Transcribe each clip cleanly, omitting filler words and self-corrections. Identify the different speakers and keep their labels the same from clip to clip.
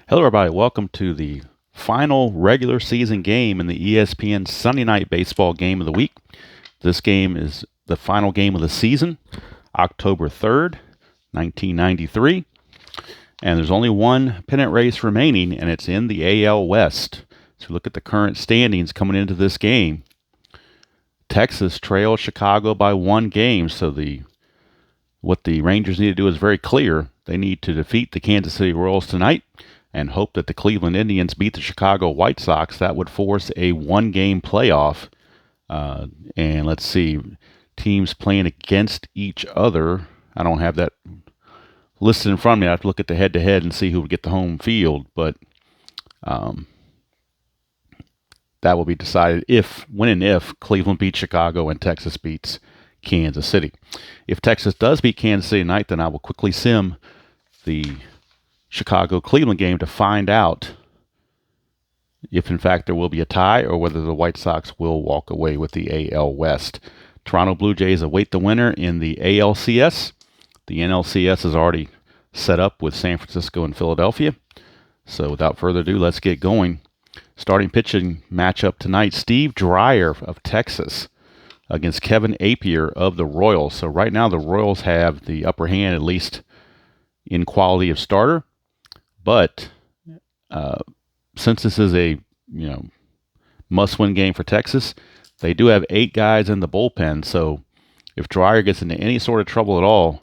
Speaker 1: Hello, everybody. Welcome to the final regular season game in the ESPN Sunday Night Baseball Game of the Week. This game is the final game of the season, October 3rd, 1993. And there's only one pennant race remaining, and it's in the AL West. So look at the current standings coming into this game. Texas trails Chicago by one game, so what the Rangers need to do is very clear. They need to defeat the Kansas City Royals tonight and hope that the Cleveland Indians beat the Chicago White Sox. That would force a one-game playoff. And let's see, teams playing against each other. I don't have that listed in front of me. I have to look at the head-to-head and see who would get the home field. But that will be decided when and if Cleveland beats Chicago and Texas beats Kansas City. If Texas does beat Kansas City tonight, then I will quickly sim the Chicago-Cleveland game to find out if, in fact, there will be a tie or whether the White Sox will walk away with the AL West. Toronto Blue Jays await the winner in the ALCS. The NLCS is already set up with San Francisco and Philadelphia. So without further ado, let's get going. Starting pitching matchup tonight, Steve Dreyer of Texas against Kevin Appier of the Royals. So right now the Royals have the upper hand, at least in quality of starter. But since this is a must-win game for Texas, they do have 8 guys in the bullpen. So if Dreyer gets into any sort of trouble at all,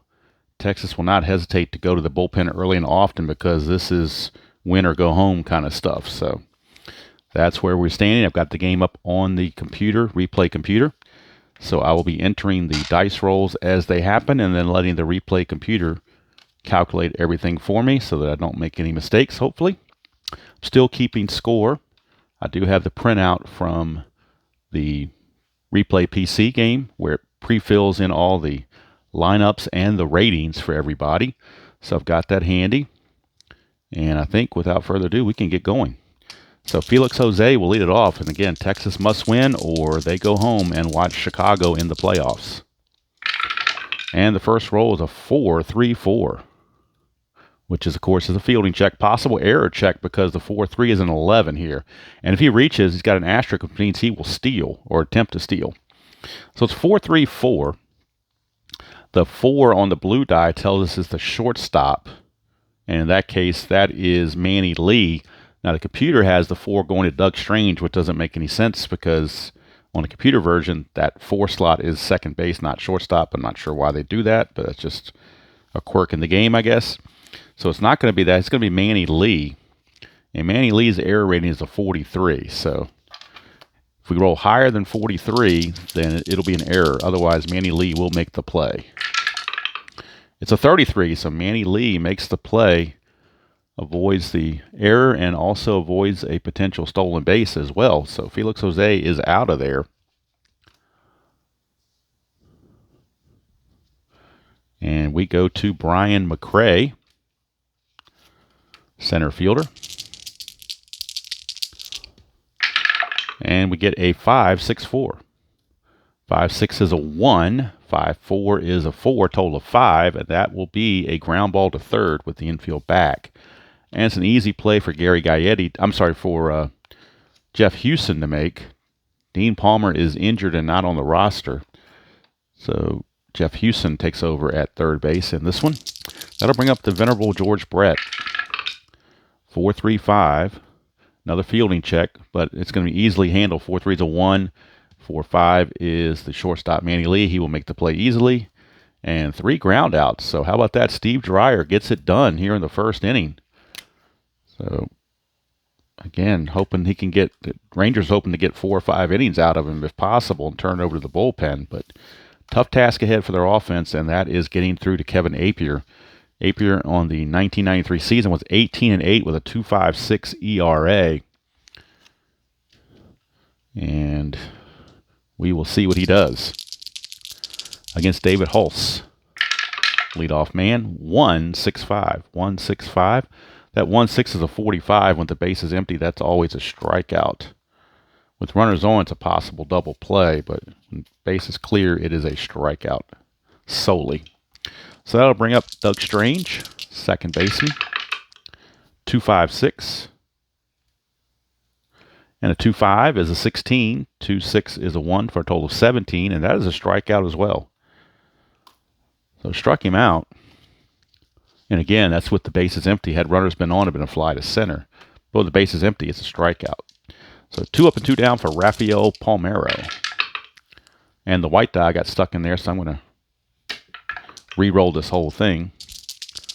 Speaker 1: Texas will not hesitate to go to the bullpen early and often, because this is win or go home kind of stuff. So that's where we're standing. I've got the game up on the replay computer. So I will be entering the dice rolls as they happen and then letting the replay computer calculate everything for me so that I don't make any mistakes, hopefully. I'm still keeping score. I do have the printout from the replay PC game where it pre-fills in all the lineups and the ratings for everybody. So I've got that handy. And I think without further ado, we can get going. So Felix Jose will lead it off. And again, Texas must win or they go home and watch Chicago in the playoffs. And the first roll is a 4-3-4, which is, of course, is a fielding check. Possible error check because the 4-3 is an 11 here. And if he reaches, he's got an asterisk, which means he will steal or attempt to steal. So it's 4-3-4. The 4 on the blue die tells us it's the shortstop. And in that case, that is Manny Lee. Now, the computer has the 4 going to Doug Strange, which doesn't make any sense because on the computer version, that 4 slot is second base, not shortstop. I'm not sure why they do that, but it's just a quirk in the game, I guess. So it's not going to be that. It's going to be Manny Lee. And Manny Lee's error rating is a 43. So if we roll higher than 43, then it'll be an error. Otherwise, Manny Lee will make the play. It's a 33, so Manny Lee makes the play, avoids the error, and also avoids a potential stolen base as well. So Felix Jose is out of there. And we go to Brian McRae, center fielder. And we get a 5-6-4. 5-6 is a 1. 5-4 is a 4, total of 5. And that will be a ground ball to third with the infield back. And it's an easy play for for Jeff Houston to make. Dean Palmer is injured and not on the roster. So Jeff Houston takes over at third base in this one. That'll bring up the venerable George Brett. 4-3-5. Another fielding check, but it's going to be easily handled. 4-3 is a 1. 4-5 is the shortstop Manny Lee. He will make the play easily. And 3 ground outs. So how about that? Steve Dreyer gets it done here in the first inning. So, again, hoping he can get the Rangers hoping to get 4 or 5 innings out of him if possible and turn it over to the bullpen. But tough task ahead for their offense, and that is getting through to Kevin Appier. Appier on the 1993 season was 18-8 with a 2.56 ERA. And we will see what he does against David Hulse. Leadoff man, 1-6-5. 1-6-5. That 1-6 is a 45 when the base is empty. That's always a strikeout. With runners on, it's a possible double play, but when base is clear, it is a strikeout solely. So that'll bring up Doug Strange, second baseman. 2-5-6. And a 2-5 is a 16. 2-6 is a 1 for a total of 17. And that is a strikeout as well. So struck him out. And again, that's with the bases empty. Had runners been on, it been a fly to center. But with the bases empty, it's a strikeout. So 2 up and 2 down for Rafael Palmeiro. And the white die got stuck in there, so I'm going to re-roll this whole thing.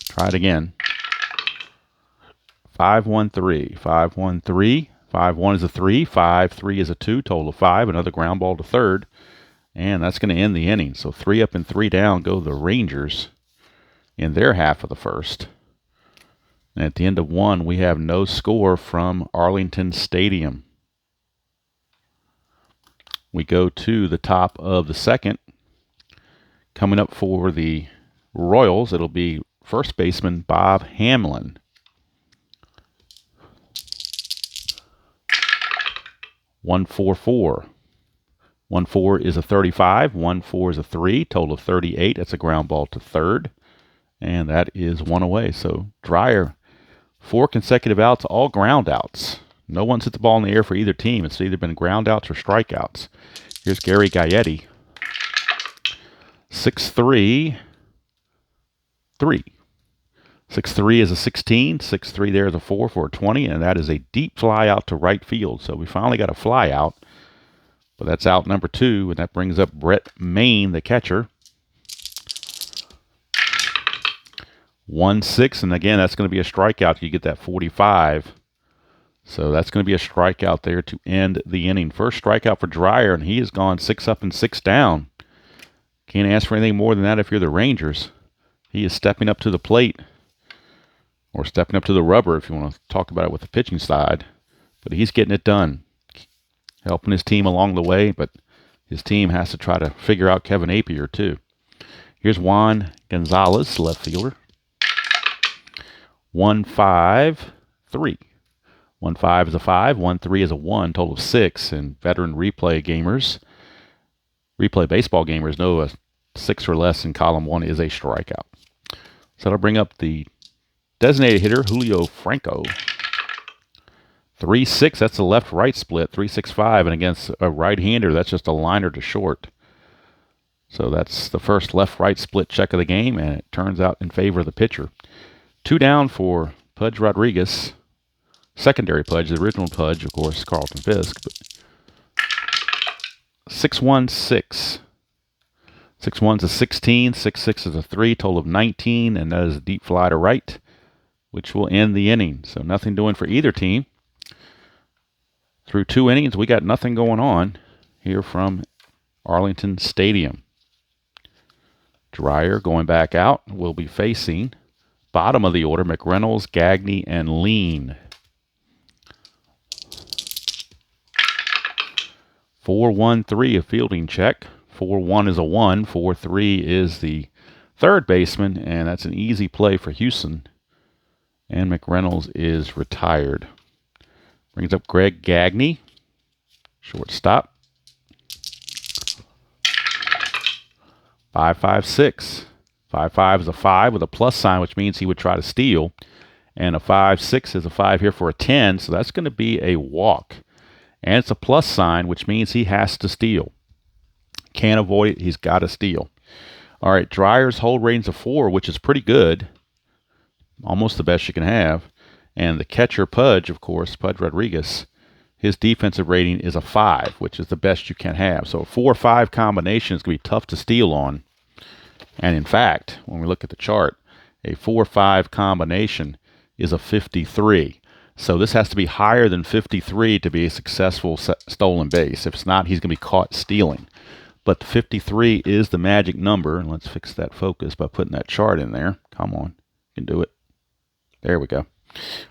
Speaker 1: Try it again. 5-1-3. 5-1-3. 5-1 is a 3. 5-3 is a 2. Total of 5. Another ground ball to third. And that's going to end the inning. So 3 up and 3 down go the Rangers in their half of the first. And at the end of 1, we have no score from Arlington Stadium. We go to the top of the second. Coming up for the Royals, it'll be first baseman Bob Hamlin. 1-4-4. 1-4 is a 35. 1-4 is a 3. Total of 38. That's a ground ball to third. And that is 1 away. So Dreyer, 4 consecutive outs, all ground outs. No one's hit the ball in the air for either team. It's either been ground outs or strikeouts. Here's Gary Gaetti. 6-3. 3. 6-3 is a 16. 6-3 there is a 4 for a 20. And that is a deep fly out to right field. So we finally got a fly out. But that's out number 2. And that brings up Brett Maine, the catcher. 1-6. And again, that's going to be a strikeout. You get that 45. So that's going to be a strikeout there to end the inning. First strikeout for Dreyer, and he has gone 6 up and 6 down. Can't ask for anything more than that if you're the Rangers. He is stepping up to the plate, or stepping up to the rubber if you want to talk about it with the pitching side. But he's getting it done, helping his team along the way, but his team has to try to figure out Kevin Apier too. Here's Juan Gonzalez, left fielder. 1-5-3. 1-5 is a 5. 1-3 is a 1. Total of 6. And veteran replay baseball gamers know a 6 or less in column 1 is a strikeout. So that'll bring up the designated hitter, Julio Franco. 3-6, that's a left-right split. 3-6-5, and against a right-hander, that's just a liner to short. So that's the first left-right split check of the game, and it turns out in favor of the pitcher. 2 down for Pudge Rodriguez. Secondary Pudge, the original Pudge, of course, Carlton Fisk. But 6-1-6. 6-1's a 16. 6-6 is a 3. Total of 19, and that is a deep fly to right, which will end the inning. So nothing doing for either team. Through 2 innings, we got nothing going on here from Arlington Stadium. Dreyer going back out will be facing bottom of the order, McReynolds, Gagne, and Lean. 4-1-3, a fielding check. 4-1 is a 1. 4-3 is the third baseman, and that's an easy play for Houston. And McReynolds is retired. Brings up Greg Gagne, shortstop. 5-5-6. 5-5 is a 5 with a plus sign, which means he would try to steal. And a 5-6 is a 5 here for a 10, so that's going to be a walk. And it's a plus sign, which means he has to steal. Can't avoid it. He's got to steal. All right, Dreyer's hold rating's a 4, which is pretty good. Almost the best you can have. And the catcher, Pudge, of course, Pudge Rodriguez, his defensive rating is a 5, which is the best you can have. So a 4-5 combination is going to be tough to steal on. And in fact, when we look at the chart, a 4-5 combination is a 53. So this has to be higher than 53 to be a successful stolen base. If it's not, he's going to be caught stealing. But 53 is the magic number. And let's fix that focus by putting that chart in there. Come on, you can do it. There we go.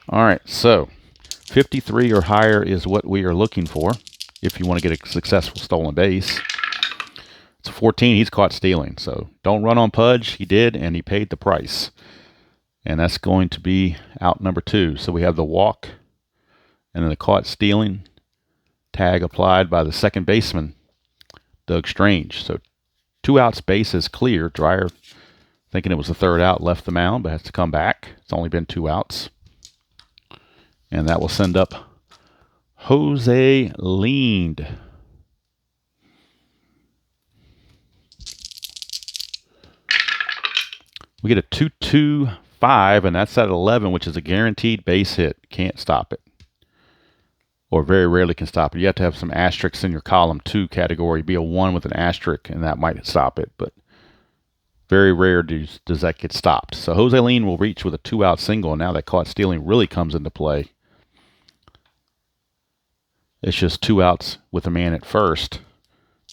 Speaker 1: All right, so 53 or higher is what we are looking for if you want to get a successful stolen base. It's a 14. He's caught stealing. So don't run on Pudge. He did, and he paid the price. And that's going to be out number 2. So we have the walk and then the caught stealing tag applied by the second baseman, Doug Strange. So 2 outs, base is clear. Dreyer, thinking it was the third out, left the mound, but has to come back. It's only been 2 outs. And that will send up Jose Leaned. We get a 2-2-5, and that's at 11, which is a guaranteed base hit. Can't stop it. Or very rarely can stop it. You have to have some asterisks in your column 2 category. Be a 1 with an asterisk, and that might stop it. But very rare does that get stopped. So Jose Lean will reach with a 2-out single, and now that caught stealing really comes into play. It's just 2 outs with a man at first,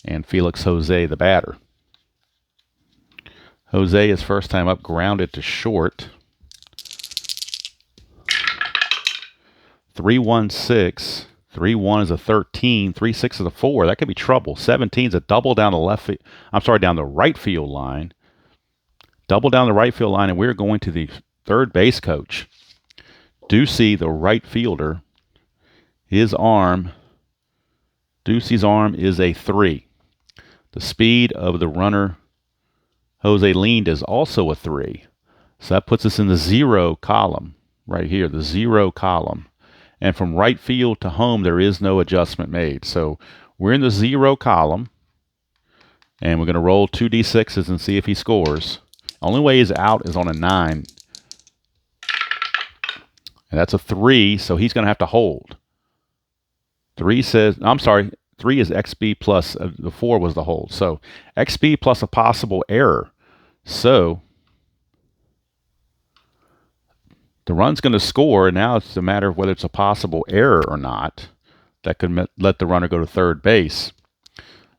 Speaker 1: and Felix Jose, the batter. Jose is first time up, grounded to short. 3-1-6. 3-1 is a 13. 3-6 is a 4. That could be trouble. 17 is a double down the down the right field line. Double down the right field line, and we're going to the third base coach. Ducey, the right fielder, Ducey's arm is a 3. The speed of the runner, Jose Leaned, is also a 3. So that puts us in the 0 column right here, the 0 column. And from right field to home, there is no adjustment made. So we're in the 0 column, and we're going to roll 2d6s and see if he scores. Only way he's out is on a 9. And that's a 3, so he's going to have to hold. 3 is XB plus, the 4 was the hold. So XB plus a possible error. So the run's going to score, and now it's a matter of whether it's a possible error or not. That could let the runner go to third base.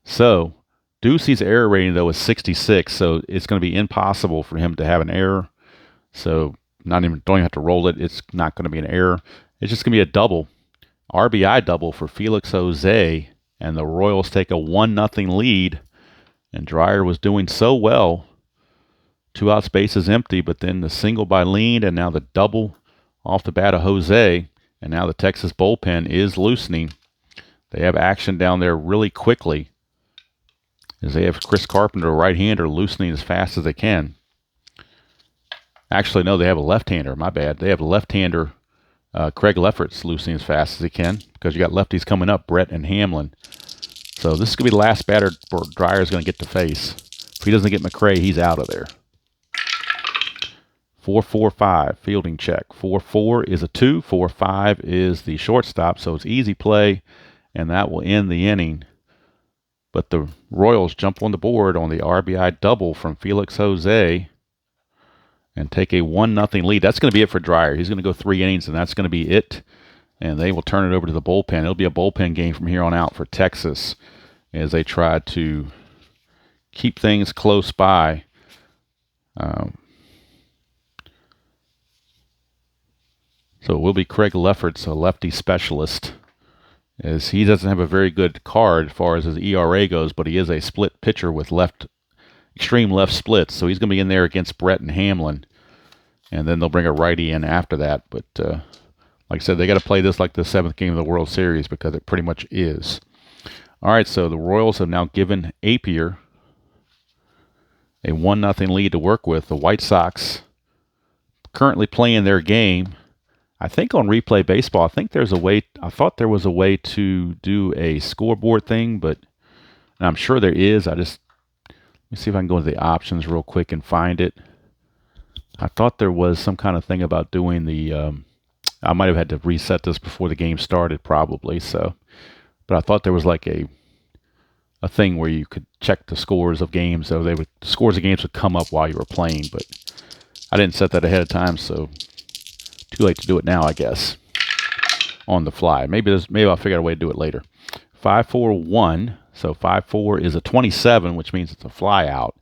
Speaker 1: So Ducey's error rating, though, is 66, so it's going to be impossible for him to have an error. So don't even have to roll it. It's not going to be an error. It's just going to be a double, RBI double for Felix Jose, and the Royals take a 1-0 lead. And Dreyer was doing so well. 2 outs, bases empty, but then the single by Lean, and now the double off the bat of Jose, and now the Texas bullpen is loosening. They have action down there really quickly, as they have Chris Carpenter, a right-hander, loosening as fast as they can. Actually, no, they have a left-hander. My bad. They have a left-hander, Craig Lefferts, loosening as fast as he can, because you got lefties coming up, Brett and Hamlin. So this is going to be the last batter Dreyer's going to get to face. If he doesn't get McRae, he's out of there. 4-4-5, fielding check. 4-4 is a 2. 4-5 is the shortstop, so it's easy play, and that will end the inning. But the Royals jump on the board on the RBI double from Felix Jose and take a 1-0 lead. That's going to be it for Dreyer. He's going to go 3 innings, and that's going to be it. And they will turn it over to the bullpen. It'll be a bullpen game from here on out for Texas as they try to keep things close by. So it will be Craig Lefferts, a lefty specialist, as he doesn't have a very good card as far as his ERA goes, but he is a split pitcher with extreme left splits. So he's going to be in there against Brett and Hamlin, and then they'll bring a righty in after that. But like I said, they got to play this like the 7th game of the World Series, because it pretty much is. All right, so the Royals have now given Apier a 1-0 lead to work with. The White Sox currently playing their game. I think on Replay Baseball, I thought there was a way to do a scoreboard thing, but I'm sure there is. Let me see if I can go into the options real quick and find it. I thought there was some kind of thing about doing I might have had to reset this before the game started, probably. But I thought there was like a thing where you could check the scores of games, so the scores of games would come up while you were playing. But I didn't set that ahead of time, so too late to do it now, I guess, on the fly. Maybe I'll figure out a way to do it later. 5-4-1. So 5-4 is a 27, which means it's a fly out.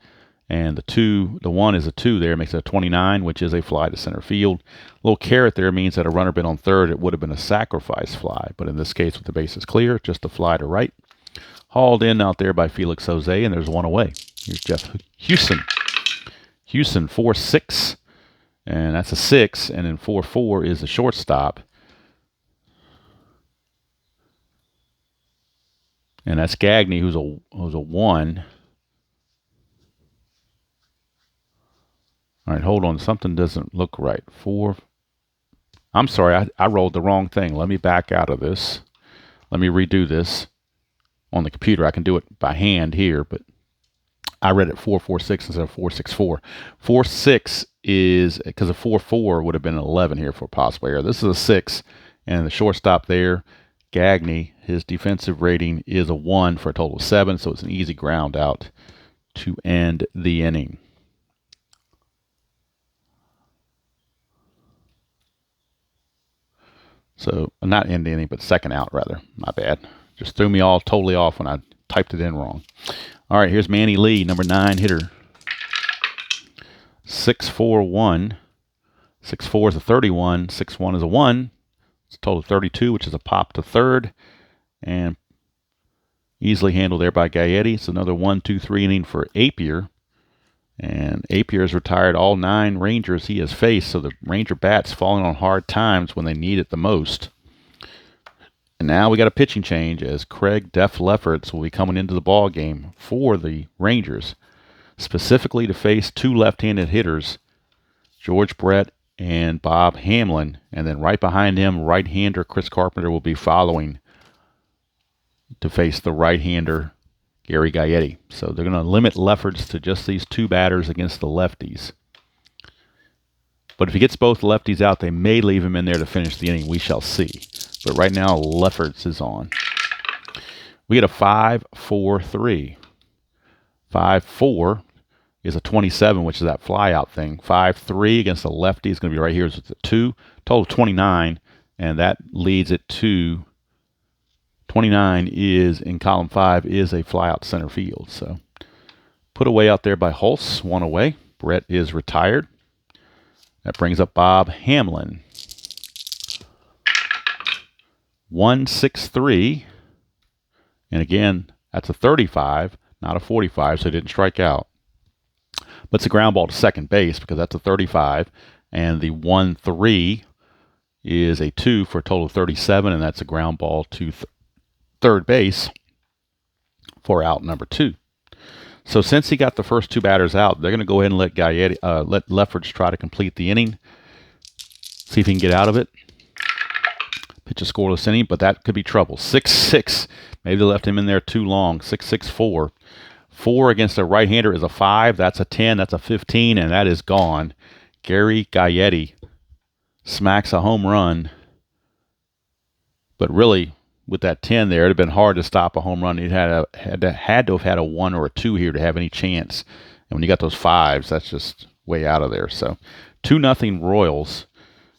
Speaker 1: And the 1 is a 2 there, makes it a 29, which is a fly to center field. A little caret there means that a runner been on third, it would have been a sacrifice fly. But in this case, with the bases clear, just a fly to right. Hauled in out there by Felix Jose, and there's one away. Here's Jeff Houston. Houston 4-6, and that's a 6. And then 4-4 is the shortstop. And that's Gagne, who's a 1. All right, hold on. Something doesn't look right. 4. I'm sorry, I rolled the wrong thing. Let me back out of this. Let me redo this on the computer. I can do it by hand here, but I read it 446 instead of 464. 46 is because a 44 would have been an 11 here for possible error. This is a 6, and the shortstop there, Gagne, his defensive rating is a 1 for a total of 7, so it's an easy ground out to end the inning. So, not end the inning, but second out, rather. My bad. Just threw me all totally off when I typed it in wrong. All right, here's Manny Lee, number 9 hitter. 6'4", 6'4" is a 31, 6'1" is a 1. It's a total of 32, which is a pop to third. And easily handled there by Gaetti. It's another 1-2-3 inning for Apier. And Apier has retired all 9 Rangers he has faced, so the Ranger bats falling on hard times when they need it the most. And now we got a pitching change as Craig Def Lefferts will be coming into the ball game for the Rangers, specifically to face 2 left-handed hitters, George Brett and Bob Hamlin. And then right behind him, right-hander Chris Carpenter will be following to face the right-hander Gary Gaetti. So they're going to limit Lefferts to just these 2 batters against the lefties. But if he gets both lefties out, they may leave him in there to finish the inning. We shall see. But right now, Lefferts is on. We get a 5-4-3. 5-4 is a 27, which is that flyout thing. 5-3 against the lefty is going to be right here. It's a 2. Total of 29, and that leads it to 29 is, in column 5, is a flyout center field. So put away out there by Hulse, 1 away. Brett is retired. That brings up Bob Hamlin. 1-6-3. And again, that's a 35, not a 45, so he didn't strike out. But it's a ground ball to second base because that's a 35. And the 1-3 is a 2 for a total of 37, and that's a ground ball to third base for out number 2. So since he got the first 2 batters out, they're going to go ahead and let Lefferts try to complete the inning, see if he can get out of it. Pitch a scoreless inning, but that could be trouble. 6-6. Maybe they left him in there too long. 6-6-4. 4 against a right-hander is a 5. That's a 10. That's a 15, and that is gone. Gary Gaetti smacks a home run. But really, with that 10 there, it would have been hard to stop a home run. He had to have had a 1 or a 2 here to have any chance. And when you got those 5s, that's just way out of there. So 2-0 Royals.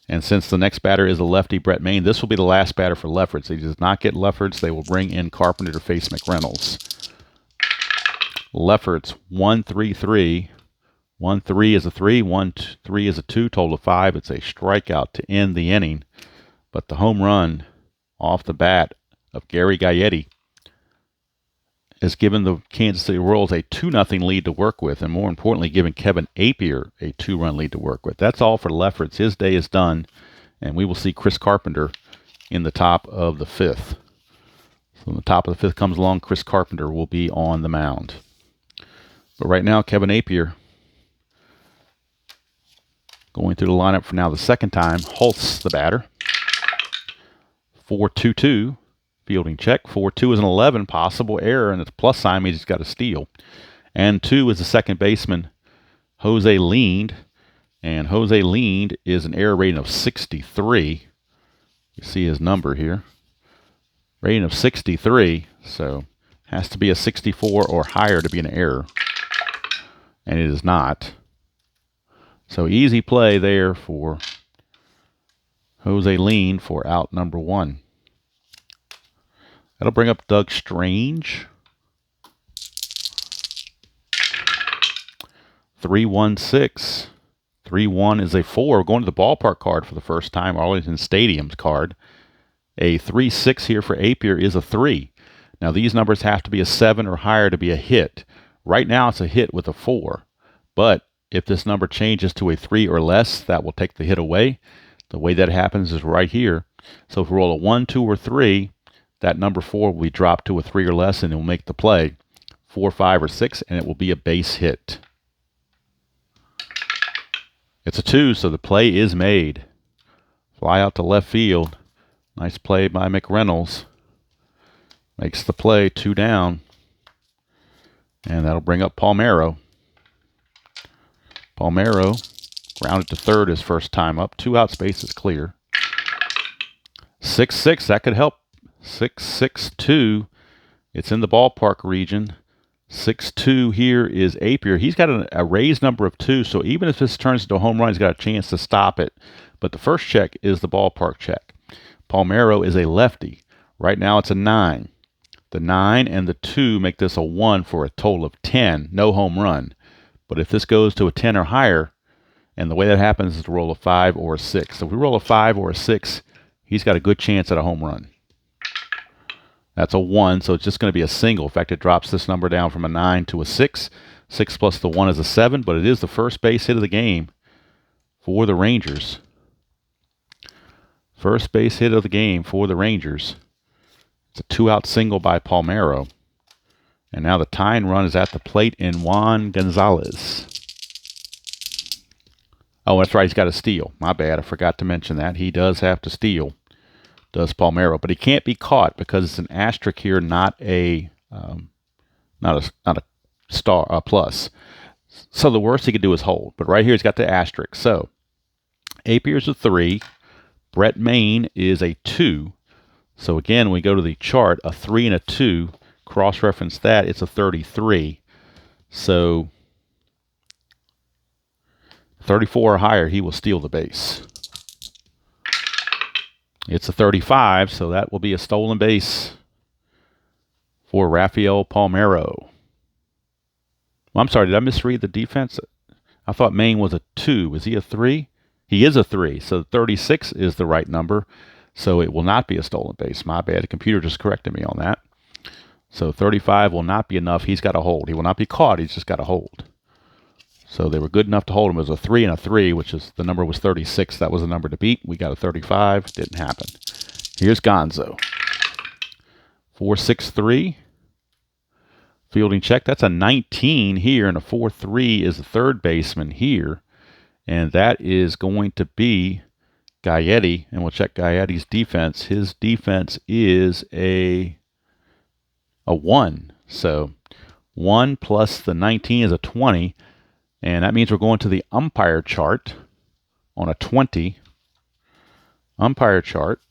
Speaker 1: And since the next batter is a lefty, Brett Maine, this will be the last batter for Lefferts. He does not get Lefferts. They will bring in Carpenter to face McReynolds. Lefferts, 1-3-3. 1-3 is a 3. 1-3 is a 2. Total of 5. It's a strikeout to end the inning. But the home run off the bat of Gary Gaetti has given the Kansas City Royals a 2-0 lead to work with, and more importantly, giving Kevin Apier a 2-run lead to work with. That's all for Lefferts. His day is done, and we will see Chris Carpenter in the top of the 5th. So when the top of the 5th comes along, Chris Carpenter will be on the mound. But right now, Kevin Apier going through the lineup for now the second time. Hulse, the batter. 4-2-2. Fielding check. 4-2 is an 11. Possible error, and it's plus sign means he's got a steal. And 2 is the second baseman, Jose Leaned. And Jose Leaned is an error rating of 63. You see his number here. Rating of 63. So has to be a 64 or higher to be an error. And it is not. So easy play there for Jose Leaned for out number 1. That'll bring up Doug Strange. 3-1-6. 3-1 is a 4. We're going to the ballpark card for the first time. Arlington Stadium's card. A 3-6 here for Apier is a 3. Now these numbers have to be a 7 or higher to be a hit. Right now it's a hit with a 4. But if this number changes to a 3 or less, that will take the hit away. The way that happens is right here. So if we roll a 1, 2, or 3, that number 4 will be dropped to a 3 or less, and it will make the play. 4, 5, or 6, and it will be a base hit. It's a 2, so the play is made. Fly out to left field. Nice play by McReynolds. Makes the play, 2 down. And that'll bring up Palmeiro. Palmeiro grounded to third his first time up. 2 outs, base is clear. 6-6, that could help. 6-6-2. It's in the ballpark region. 6-2 here is Apier. He's got a raised number of 2, so even if this turns into a home run, he's got a chance to stop it. But the first check is the ballpark check. Palmeiro is a lefty. Right now it's a 9. The 9 and the 2 make this a 1 for a total of 10. No home run. But if this goes to a 10 or higher, and the way that happens is to roll a 5 or a 6. So if we roll a 5 or a 6, he's got a good chance at a home run. That's a 1, so it's just going to be a single. In fact, it drops this number down from a 9 to a 6. 6 plus the 1 is a 7, but it is the first base hit of the game for the Rangers. First base hit of the game for the Rangers. It's a 2-out single by Palmeiro. And now the tying run is at the plate in Juan Gonzalez. Oh, that's right, he's got to steal. My bad, I forgot to mention that. He does have to steal. Does Palmeiro, but he can't be caught because it's an asterisk here, not a star, a plus. So the worst he could do is hold. But right here he's got the asterisk. So Apier's a 3, Brett Maine is a 2. So again, when we go to the chart, a 3 and a 2, cross-reference that, it's a 33. So 34 or higher, he will steal the base. It's a 35, so that will be a stolen base for Rafael Palmeiro. Well, I'm sorry, did I misread the defense? I thought Maine was a 2. Is he a 3? He is a 3, so 36 is the right number, so it will not be a stolen base. My bad, the computer just corrected me on that. So 35 will not be enough. He's got to hold. He will not be caught. He's just got to hold. So they were good enough to hold him. It was a 3 and a 3, which is the number was 36. That was the number to beat. We got a 35. Didn't happen. Here's Gonzo. 4-6-3. Fielding check. That's a 19 here, and a 4-3 is the third baseman here. And that is going to be Gaetti. And we'll check Gaetti's defense. His defense is a 1. So 1 plus the 19 is a 20. And that means we're going to the umpire chart on a 20. Umpire chart.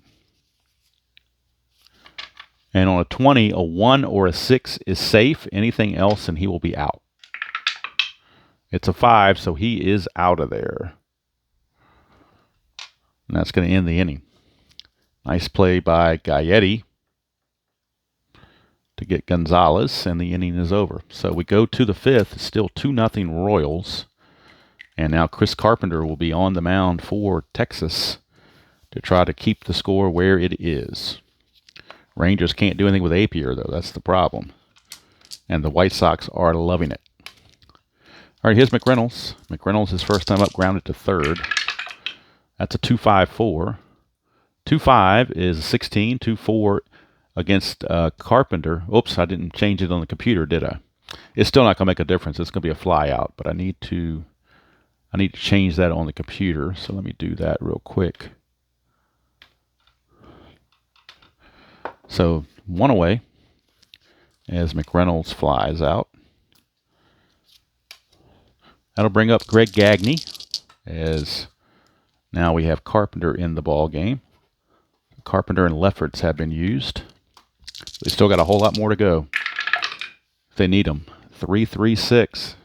Speaker 1: And on a 20, a 1 or a 6 is safe. Anything else, and he will be out. It's a 5, so he is out of there. And that's going to end the inning. Nice play by Gaetti to get Gonzalez, and the inning is over. So we go to the 5th. It's still 2-0 Royals. And now Chris Carpenter will be on the mound for Texas to try to keep the score where it is. Rangers can't do anything with Apier, though. That's the problem. And the White Sox are loving it. All right, here's McReynolds. McReynolds, his first time up, grounded to third. That's a 2-5-4. 2-5 is a 16. 2-4 against Carpenter. Oops, I didn't change it on the computer, did I? It's still not going to make a difference. It's going to be a fly out, but I need to change that on the computer. So let me do that real quick. So 1 away as McReynolds flies out. That'll bring up Greg Gagne as now we have Carpenter in the ball game. Carpenter and Lefferts have been used. They still got a whole lot more to go if they need them. 3-3-6.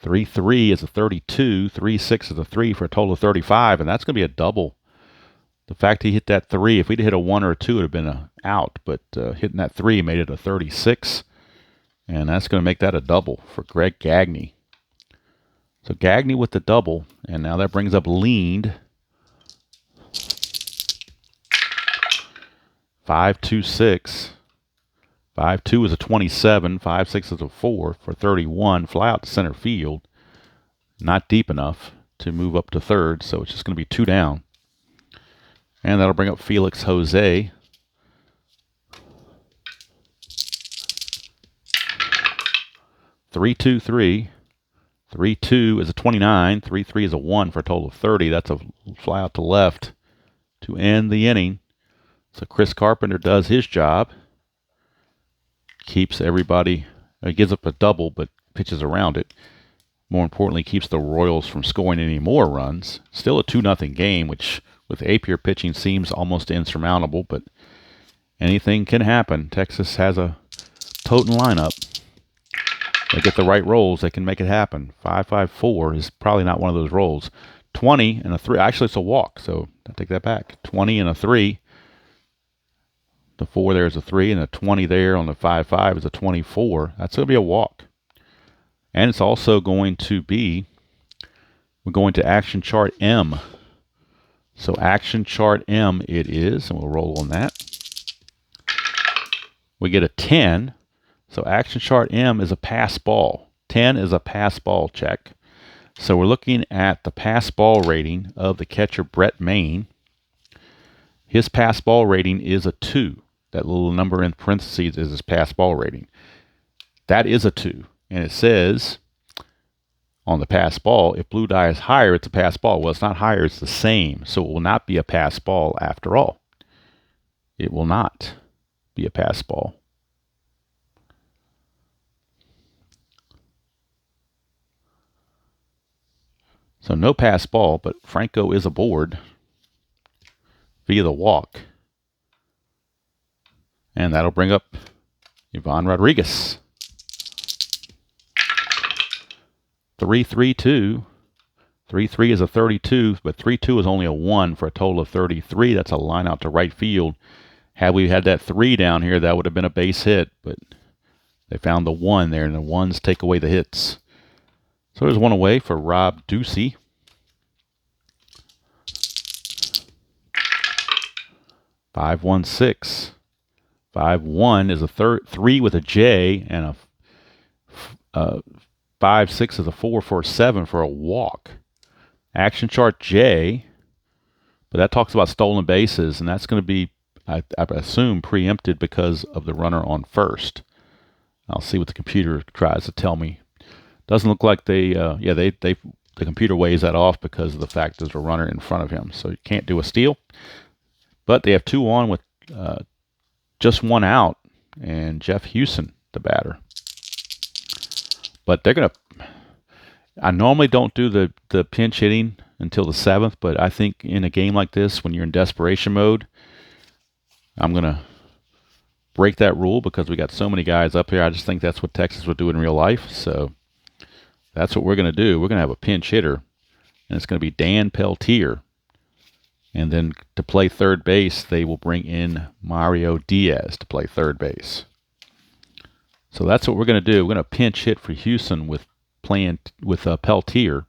Speaker 1: 3-3 is a 32. 3-6 is a 3 for a total of 35, and that's going to be a double. The fact he hit that 3, if we'd hit a 1 or a 2, it would have been an out. But hitting that 3 made it a 36. And that's going to make that a double for Greg Gagne. So Gagne with the double. And now that brings up Leaned. 5-2-6. 5-2 is a 27. 5-6 is a 4 for 31. Fly out to center field. Not deep enough to move up to third. So it's just going to be 2 down. And that'll bring up Felix Jose. 3-2-3. 3-2 is a 29. 3-3 is a 1 for a total of 30. That's a fly out to left. to end the inning. So Chris Carpenter does his job. Keeps everybody, gives up a double, but pitches around it. More importantly, keeps the Royals from scoring any more runs. Still a 2-0 game, which with Apier pitching seems almost insurmountable, but anything can happen. Texas has a potent lineup. They get the right rolls, they can make it happen. 5-5-4 is probably not one of those rolls. 20 and a 3. Actually, it's a walk, so I take that back. 20 and a 3. The 4 there is a 3, and a 20 there on the 5-5 is a 24. That's going to be a walk. And it's also going to be, we're going to action chart M. So action chart M it is, and we'll roll on that. We get a 10. So action chart M is a pass ball. 10 is a pass ball check. So we're looking at the pass ball rating of the catcher Brett Maine. His pass ball rating is a 2. That little number in parentheses is his pass ball rating. That is a 2. And it says on the pass ball, if blue die is higher, it's a pass ball. Well, it's not higher, it's the same. So it will not be a pass ball after all. It will not be a pass ball. So no pass ball, but Franco is aboard via the walk. And that'll bring up Ivan Rodriguez. 3-3-2. 3-3 is a 32, but 3-2 is only a 1 for a total of 33. That's a line out to right field. Had we had that 3 down here, that would have been a base hit, but they found the 1 there, and the 1s take away the hits. So there's one away for Rob Ducey. (5-1-6). 5-1 is a 3 with a J, and a 5-6 is a 4 for a 7 for a walk. Action chart J, but that talks about stolen bases, and that's going to be, I assume, preempted because of the runner on first. I'll see what the computer tries to tell me. Doesn't look like the computer weighs that off because of the fact there's a runner in front of him, so you can't do a steal. But they have 2 on with just 1 out, and Jeff Houston, the batter. But they're going to, I normally don't do the pinch hitting until the 7th, but I think in a game like this, when you're in desperation mode, I'm going to break that rule because we got so many guys up here. I just think that's what Texas would do in real life. So that's what we're going to do. We're going to have a pinch hitter, and it's going to be Dan Peltier. And then to play third base, they will bring in Mario Diaz to play third base. So that's what we're going to do. We're going to pinch hit for Houston with Peltier.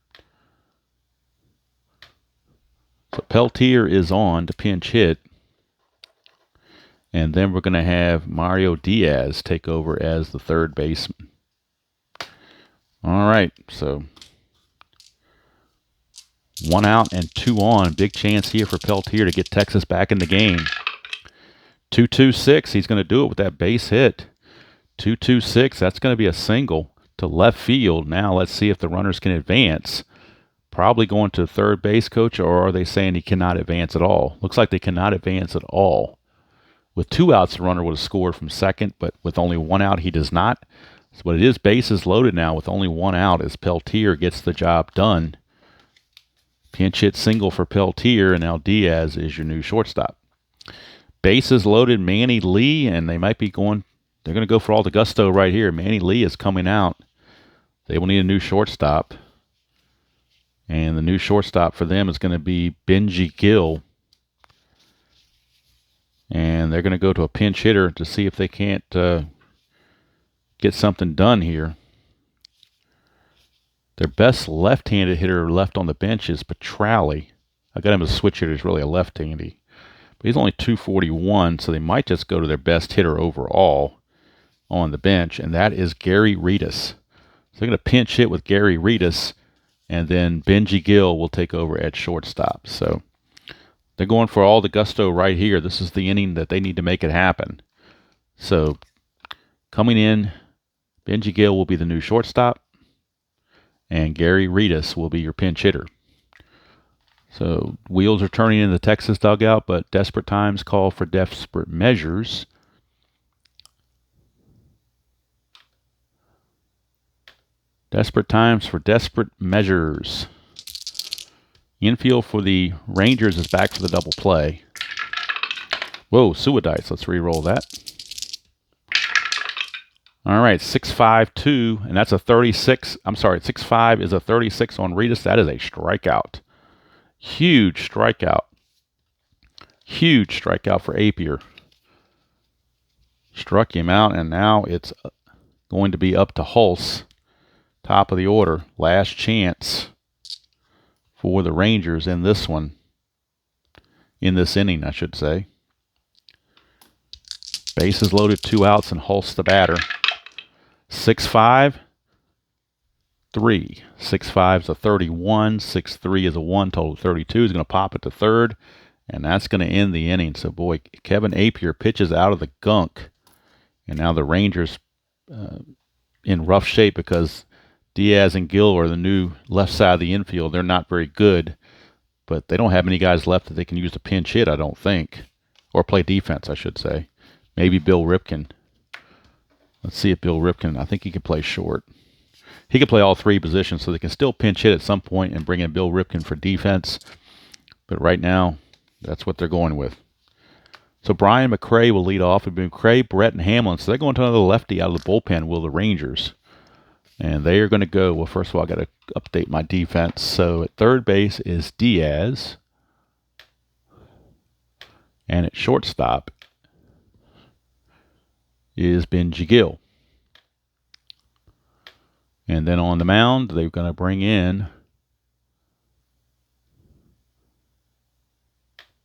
Speaker 1: So Peltier is on to pinch hit. And then we're going to have Mario Diaz take over as the third baseman. All right, so 1 out and 2 on. Big chance here for Peltier to get Texas back in the game. 2-2-6. He's going to do it with that base hit. 2-2-6. That's going to be a single to left field. Now let's see if the runners can advance. Probably going to third base, coach, or are they saying he cannot advance at all? Looks like they cannot advance at all. With 2 outs, the runner would have scored from second, but with only 1 out, he does not. So, but it is bases loaded now with only 1 out as Peltier gets the job done. Pinch hit single for Peltier, and now Diaz is your new shortstop. Bases loaded, Manny Lee, and they might be going, they're going to go for all the gusto right here. Manny Lee is coming out. They will need a new shortstop. And the new shortstop for them is going to be Benji Gill. And they're going to go to a pinch hitter to see if they can't get something done here. Their best left-handed hitter left on the bench is Petrali. I got him as a switch hitter. He's really a left-handy. But he's only 241, so they might just go to their best hitter overall on the bench, and that is Gary Reedus. So they're going to pinch hit with Gary Reedus, and then Benji Gill will take over at shortstop. So they're going for all the gusto right here. This is the inning that they need to make it happen. So coming in, Benji Gill will be the new shortstop, and Gary Reedus will be your pinch hitter. So wheels are turning in the Texas dugout, but desperate times call for desperate measures. Desperate times for desperate measures. Infield for the Rangers is back for the double play. Whoa, sewer dice. Let's re-roll that. All right, 6-5-2, and that's a 36. I'm sorry, 6-5 is a 36 on Reedus. That is a strikeout. Huge strikeout. Huge strikeout for Apier. Struck him out, and now it's going to be up to Hulse. Top of the order. Last chance for the Rangers in this one. In this inning, I should say. Bases loaded, 2 outs, and Hulse the batter. 6-5, 3. 6-5 is a 31. 6-3 is a 1. Total 32. He's going to pop it to third, and that's going to end the inning. So, boy, Kevin Apier pitches out of the gunk. And now the Rangers in rough shape because Diaz and Gill are the new left side of the infield. They're not very good, but they don't have many guys left that they can use to pinch hit, I don't think. Or play defense, I should say. Maybe Bill Ripken. Let's see if Bill Ripken, I think he can play short. He can play all 3 positions, so they can still pinch hit at some point and bring in Bill Ripken for defense. But right now, that's what they're going with. So Brian McCray will lead off. It'll be McCray, Brett, and Hamlin. So they're going to another lefty out of the bullpen, will the Rangers. And they are going to go, well, first of all, I got to update my defense. So at third base is Diaz. And at shortstop is Benji Gill. And then on the mound, they're going to bring in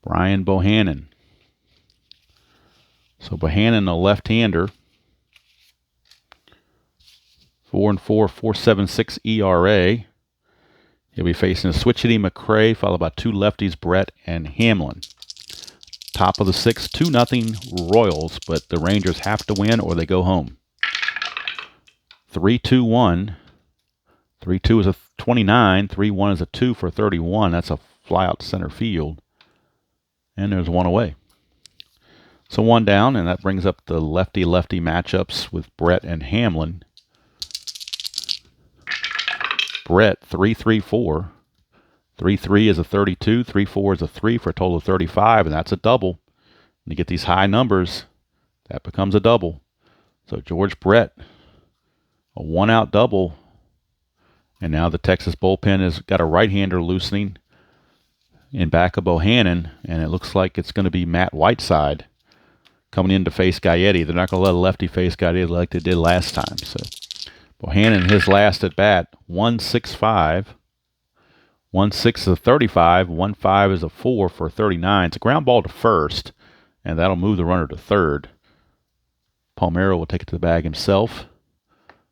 Speaker 1: Brian Bohannon. So Bohannon, a left-hander. 4-4, 4.76 ERA. He'll be facing Switchity McCray, followed by 2 lefties, Brett and Hamlin. Top of the 6th, 2-0 Royals, but the Rangers have to win or they go home. 3-2-1. 3-2 is a 29. 3-1 is a 2 for 31. That's a fly out to center field. And there's 1 away. So 1 down, and that brings up the lefty-lefty matchups with Brett and Hamlin. Brett, 3-3-4. 3-3 is a 32. 3-4 is a 3 for a total of 35, and that's a double. When you get these high numbers, that becomes a double. So George Brett, a 1-out double. And now the Texas bullpen has got a right-hander loosening in back of Bohannon, and it looks like it's going to be Matt Whiteside coming in to face Gaetti. They're not going to let a lefty face Gaetti like they did last time. So Bohannon, his last at bat, 1-6-5. 1-6 is a 35. 1-5 is a 4 for 39. It's a ground ball to first, and that'll move the runner to third. Palmeiro will take it to the bag himself.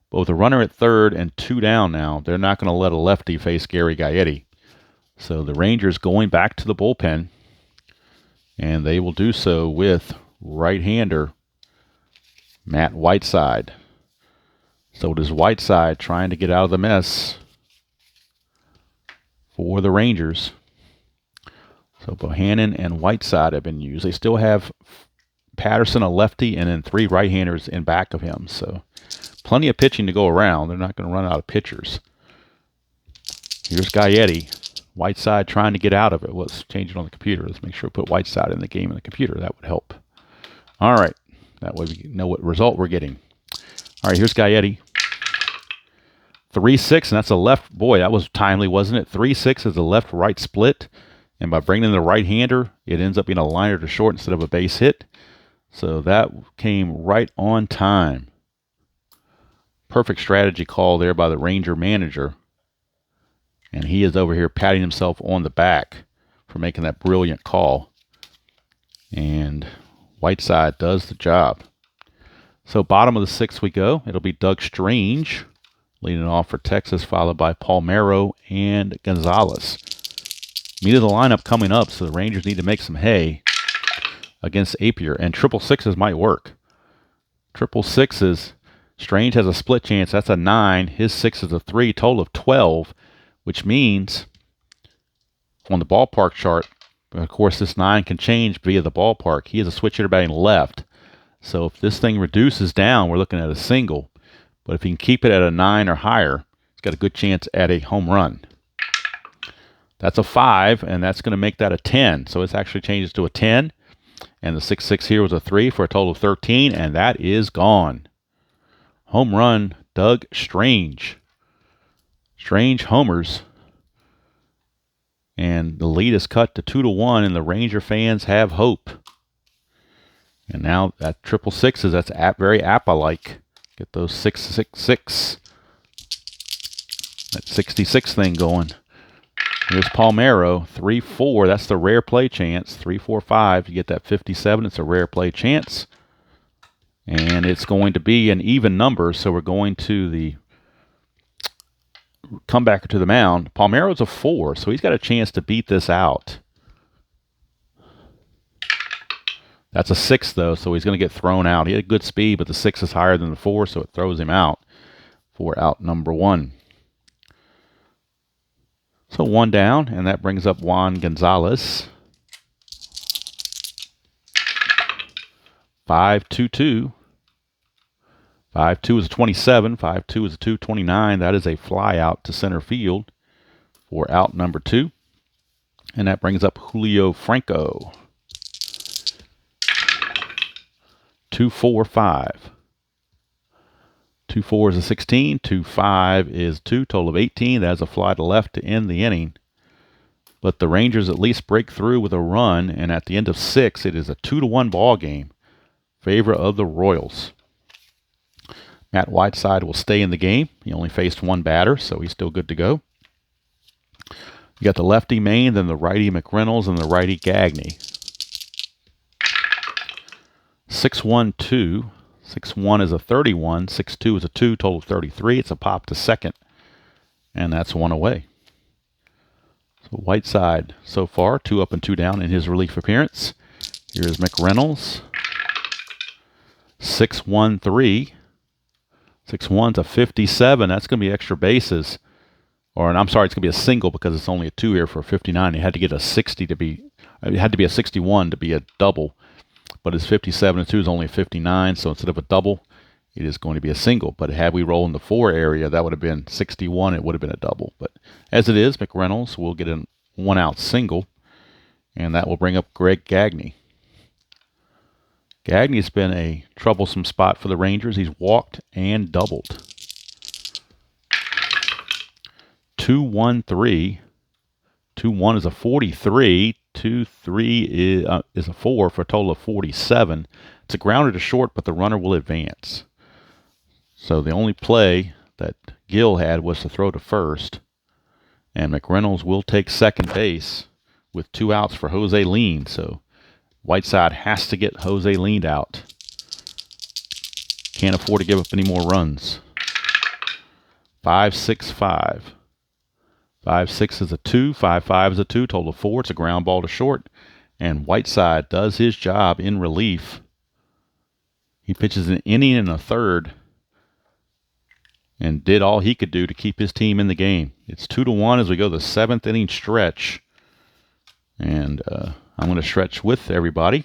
Speaker 1: But with a runner at third and 2 down now, they're not going to let a lefty face Gary Gaetti. So the Rangers going back to the bullpen, and they will do so with right-hander Matt Whiteside. So it is Whiteside trying to get out of the mess for the Rangers. So Bohannon and Whiteside have been used. They still have Patterson, a lefty, and then 3 right-handers in back of him. So plenty of pitching to go around. They're not going to run out of pitchers. Here's Gaetti. Whiteside trying to get out of it. Let's change it on the computer. Let's make sure we put Whiteside in the game on the computer. That would help. All right. That way we know what result we're getting. All right, here's Gaetti. 3-6, and that's a left. Boy, that was timely, wasn't it? 3-6 is a left-right split. And by bringing in the right-hander, it ends up being a liner to short instead of a base hit. So that came right on time. Perfect strategy call there by the Ranger manager. And he is over here patting himself on the back for making that brilliant call. And Whiteside does the job. So bottom of the 6th we go. It'll be Doug Strange leading off for Texas, followed by Palmeiro and Gonzalez. Meat of the lineup coming up, so the Rangers need to make some hay against Apier. And 666s might work. 666s, Strange has a split chance. That's a 9. His 6 is a 3, total of 12. Which means on the ballpark chart. Of course, this 9 can change via the ballpark. He is a switch hitter batting left. So if this thing reduces down, we're looking at a single. But if he can keep it at a 9 or higher, he's got a good chance at a home run. That's a 5, and that's going to make that a 10. So it actually changes to a 10. And the 6-6 here was a 3 for a total of 13, and that is gone. Home run, Doug Strange. Strange homers. And the lead is cut to 2-1, and the Ranger fans have hope. And now that 666s, that's very APA-like. Get those 666. That 66 thing going. Here's Palmeiro, 3-4. That's the rare play chance. 3-4-5. You get that 57. It's a rare play chance. And it's going to be an even number, so we're going to the comebacker to the mound. Palmeiro's a 4, so he's got a chance to beat this out. That's a 6, though, so he's going to get thrown out. He had good speed, but the 6 is higher than the 4, so it throws him out for out number 1. So 1 down, and that brings up Juan Gonzalez. 5-2-2. 5-2 is a 27. 5-2 is a 229. That is a fly out to center field for out number 2. And that brings up Julio Franco. 2-4-5. 2-4 is a 16. 2-5 is 2. Total of 18. That is a fly to left to end the inning. But the Rangers at least break through with a run. And at the end of 6, it is a 2-1 ball game. Favor of the Royals. Matt Whiteside will stay in the game. He only faced 1 batter, so he's still good to go. You got the lefty Maine, then the righty McReynolds, and the righty Gagne. 6-1-2. 6-1 is a 31. 6-2 is a 2. Total of 33. It's a pop to second. And that's 1 away. So Whiteside so far, 2 up and 2 down in his relief appearance. Here's McReynolds. 6-1-3. 6-1's a 57. That's going to be extra bases. Or, I'm sorry, it's going to be a single because it's only a 2 here for a 59. It had to get a 60 to be, it had to be a 61 to be a double. But his 57 and 2 is only a 59, so instead of a double, it is going to be a single. But had we rolled in the 4 area, that would have been 61. It would have been a double. But as it is, McReynolds will get a 1-out single, and that will bring up Greg Gagne. Gagne's been a troublesome spot for the Rangers. He's walked and doubled. 2-1-3. 2-1 is a 43. 2-3 is a 4 for a total of 47. It's a grounder to short, but the runner will advance. So the only play that Gill had was to throw to first. And McReynolds will take second base with 2 outs for Jose Lean. So Whiteside has to get Jose leaned out. Can't afford to give up any more runs. 5-6-5. 5-6 is a 2. 5-5 is a 2. Total of 4. It's a ground ball to short. And Whiteside does his job in relief. He pitches an inning and a third. And did all he could do to keep his team in the game. It's 2-1 as we go the 7th inning stretch. And I'm going to stretch with everybody.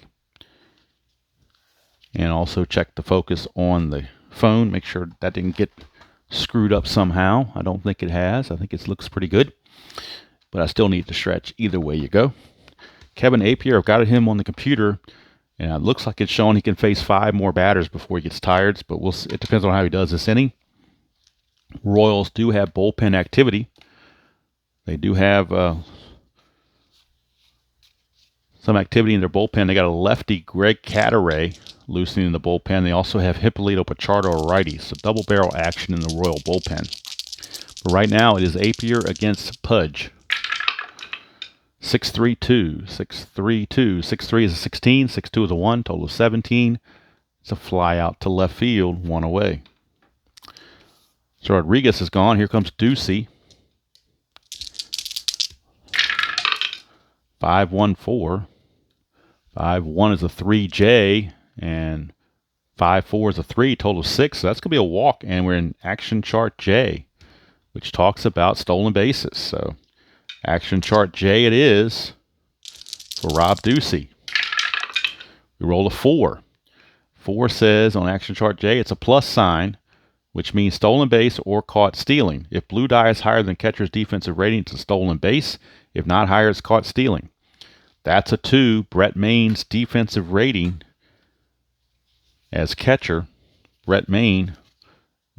Speaker 1: And also check the focus on the phone. Make sure that didn't get screwed up somehow. I don't think it has. I think it looks pretty good. But I still need to stretch either way you go. Kevin Apier, I've got him on the computer. And it looks like it's showing he can face 5 more batters before he gets tired. But we'll see. It depends on how he does this inning. Royals do have bullpen activity. They do have some activity in their bullpen. They got a lefty, Greg Cadaret, loosening the bullpen. They also have Hippolito Pichardo, a righty. So double barrel action in the Royal bullpen. But right now it is Apier against Pudge. 6-3-2. 6-3-2. 6-3 is a 16. 6-2 is a 1. Total of 17. It's a fly out to left field. 1 away. So Rodriguez is gone. Here comes Ducey. 5-1-4. 5-1 is a 3J. And 5-4 is a 3. Total of 6. So that's going to be a walk. And we're in action chart J, which talks about stolen bases. So Action chart J it is for Rob Ducey. We roll a 4. 4 says on action chart J, it's a plus sign, which means stolen base or caught stealing. If blue die is higher than catcher's defensive rating, it's a stolen base. If not higher, it's caught stealing. That's a 2. Brett Main's defensive rating as catcher, Brett Main,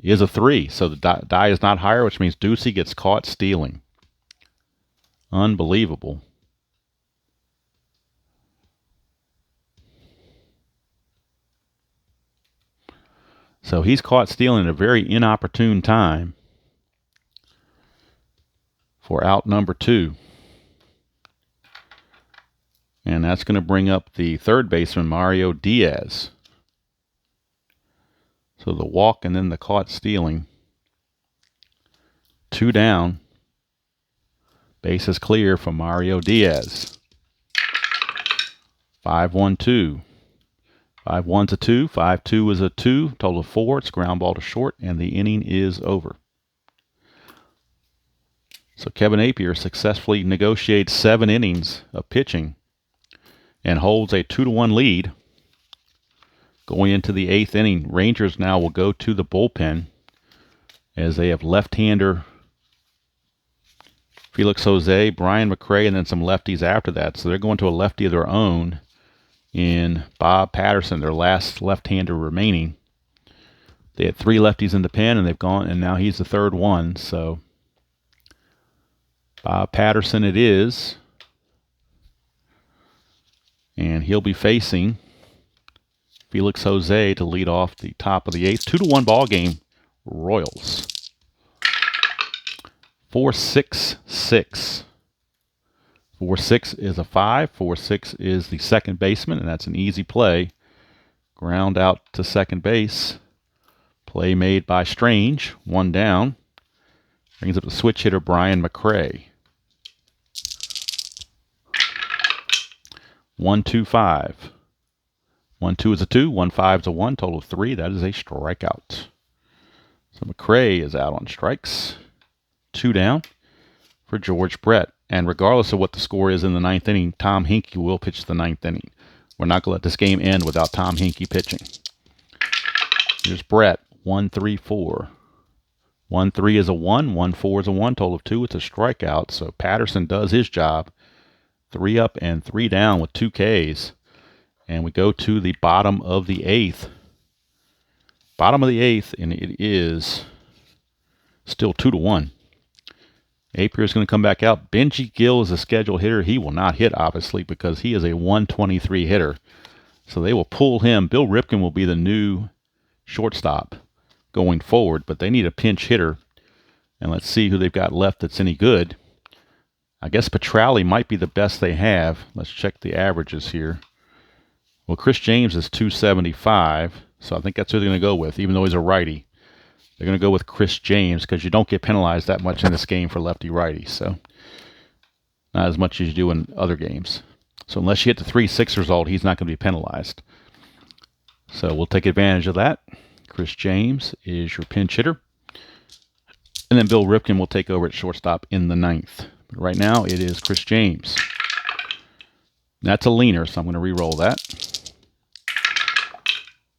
Speaker 1: is a 3. So the die is not higher, which means Ducey gets caught stealing. Unbelievable. So he's caught stealing at a very inopportune time for out number 2. And that's going to bring up the third baseman, Mario Diaz. So the walk and then the caught stealing. 2 down. Base is clear for Mario Diaz. 5-1-2. 5-1's a 2. 5-2 is a 2. Total of 4. It's ground ball to short, and the inning is over. So Kevin Napier successfully negotiates 7 innings of pitching and holds a 2-1 lead. Going into the 8th inning, Rangers now will go to the bullpen as they have left-hander Felix Jose, Brian McRae, and then some lefties after that. So they're going to a lefty of their own in Bob Patterson, their last left-hander remaining. They had 3 lefties in the pen, and they've gone, and now he's the third one. So Bob Patterson it is, and he'll be facing Felix Jose to lead off the top of the 8th. 2-1 ball game, Royals. 4-6-6. 4-6 is a 5. 4-6 is the second baseman, and that's an easy play. Ground out to second base. Play made by Strange. 1 down. Brings up the switch hitter, Brian McRae. 1-2-5. 1-2 is a 2. 1-5 is a 1. Total of 3. That is a strikeout. So McRae is out on strikes. 2 down for George Brett. And regardless of what the score is in the 9th inning, Tom Hinkie will pitch the 9th inning. We're not going to let this game end without Tom Hinkie pitching. Here's Brett. 1-3-4. 1-3 is a 1. 1-4 is a 1. Total of 2. It's a strikeout. So Patterson does his job. 3 up and 3 down with 2 Ks. And we go to the bottom of the 8th. Bottom of the 8th, and it is still 2-1. Napier is going to come back out. Benji Gill is a scheduled hitter. He will not hit, obviously, because he is a 123 hitter. So they will pull him. Bill Ripken will be the new shortstop going forward, but they need a pinch hitter. And let's see who they've got left that's any good. I guess Petrali might be the best they have. Let's check the averages here. Well, Chris James is 275, so I think that's who they're going to go with, even though he's a righty. They're going to go with Chris James because you don't get penalized that much in this game for lefty-righty. So not as much as you do in other games. So unless you get the 3-6 result, he's not going to be penalized. So we'll take advantage of that. Chris James is your pinch hitter. And then Bill Ripken will take over at shortstop in the 9th. But right now it is Chris James. That's a leaner, so I'm going to re-roll that.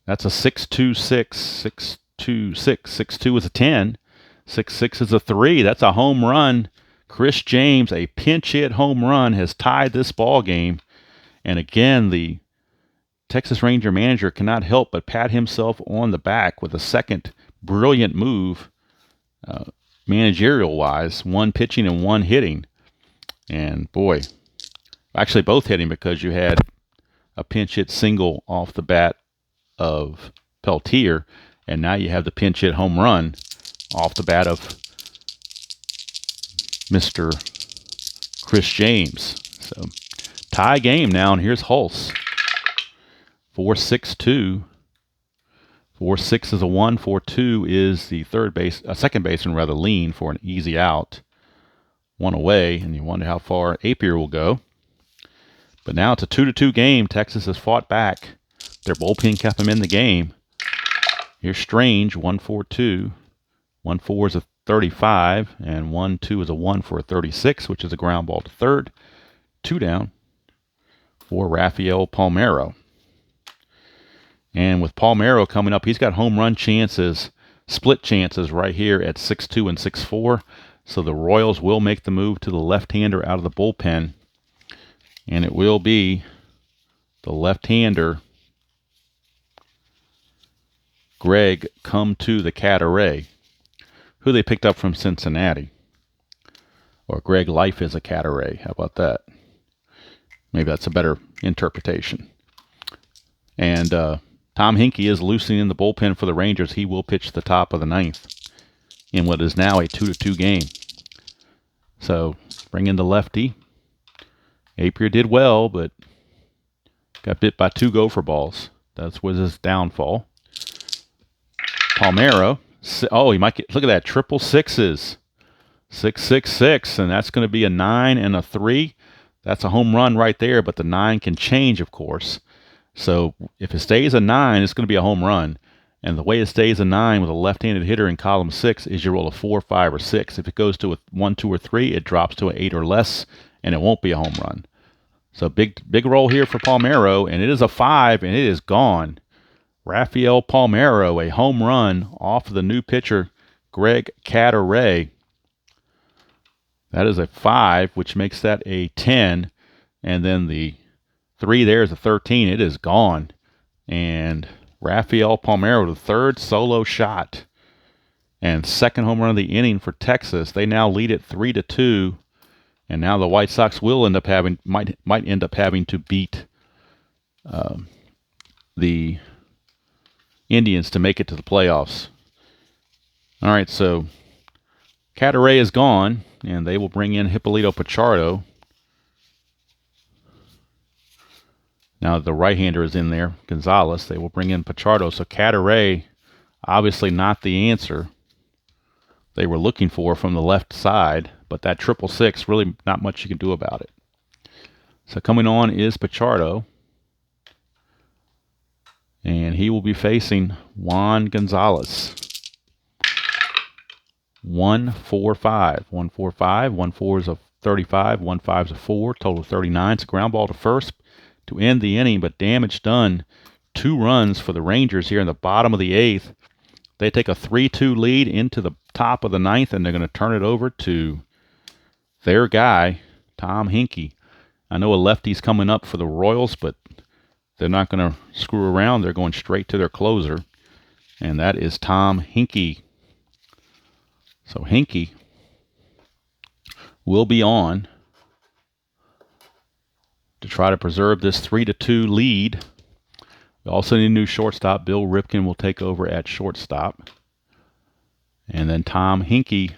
Speaker 1: That's a 6-2-6. 6-2, 6-2 is a 10. 6-6 is a 3. That's a home run. Chris James, a pinch hit home run, has tied this ball game. And again, the Texas Ranger manager cannot help but pat himself on the back with a second brilliant move, managerial-wise, 1 pitching and 1 hitting. And boy, actually both hitting because you had a pinch hit single off the bat of Peltier. And now you have the pinch hit home run off the bat of Mr. Chris James. So tie game now, and here's Hulse. 4-6-2. 4-6 is a 1. 4-2 is the second baseman, rather lean for an easy out. 1 away, and you wonder how far Napier will go. But now it's a 2-2 game. Texas has fought back. Their bullpen kept them in the game. Here's Strange, 1-4-2. 1-4 is a 35, and 1-2 is a 1 for a 36, which is a ground ball to third. 2 down for Rafael Palmeiro. And with Palmeiro coming up, he's got home run chances, split chances right here at 6-2 and 6-4. So the Royals will make the move to the left-hander out of the bullpen. And it will be the left-hander, Greg Come to the Cataray, who they picked up from Cincinnati. Or Greg Life is a Cataray. How about that? Maybe that's a better interpretation. And Tom Hinkie is loosening the bullpen for the Rangers. He will pitch the top of the ninth in what is now a 2-2 game. So bring in the lefty. Apier did well, but got bit by 2 gopher balls. That was his downfall. Palmeiro. Oh, he might get, look at that, triple sixes. 666, and that's going to be a 9 and a 3. That's a home run right there, but the 9 can change, of course. So if it stays a 9, it's going to be a home run. And the way it stays a 9 with a left-handed hitter in column 6 is you roll a 4, 5, or 6. If it goes to a 1, 2, or 3, it drops to an 8 or less, and it won't be a home run. So big roll here for Palmeiro, and it is a 5, and it is gone. Rafael Palmeiro, a home run off of the new pitcher, Greg Cataray. That is a 5, which makes that a 10. And then the 3 there is a 13. It is gone. And Rafael Palmeiro, the third solo shot. And second home run of the inning for Texas. They now lead it 3-2. And now the White Sox will end up having, might end up having to beat the Indians to make it to the playoffs. All right, so Cataray is gone, and they will bring in Hippolito Pichardo. Now the right-hander is in there, Gonzalez. They will bring in Pichardo. So Cataray, obviously not the answer they were looking for from the left side, but that 666, really not much you can do about it. So coming on is Pichardo, and he will be facing Juan Gonzalez. 1-4-5. 1-4-5. 1-4 is a 35. 1-5 is a 4. Total 39. It's a ground ball to first to end the inning, but damage done. 2 runs for the Rangers here in the bottom of the 8th. They take a 3-2 lead into the top of the 9th, and they're going to turn it over to their guy, Tom Hinkie. I know a lefty's coming up for the Royals, but they're not going to screw around. They're going straight to their closer, and that is Tom Hinkie. So Hinkie will be on to try to preserve this 3-2 lead. We also need a new shortstop. Bill Ripken will take over at shortstop. And then Tom Hinkie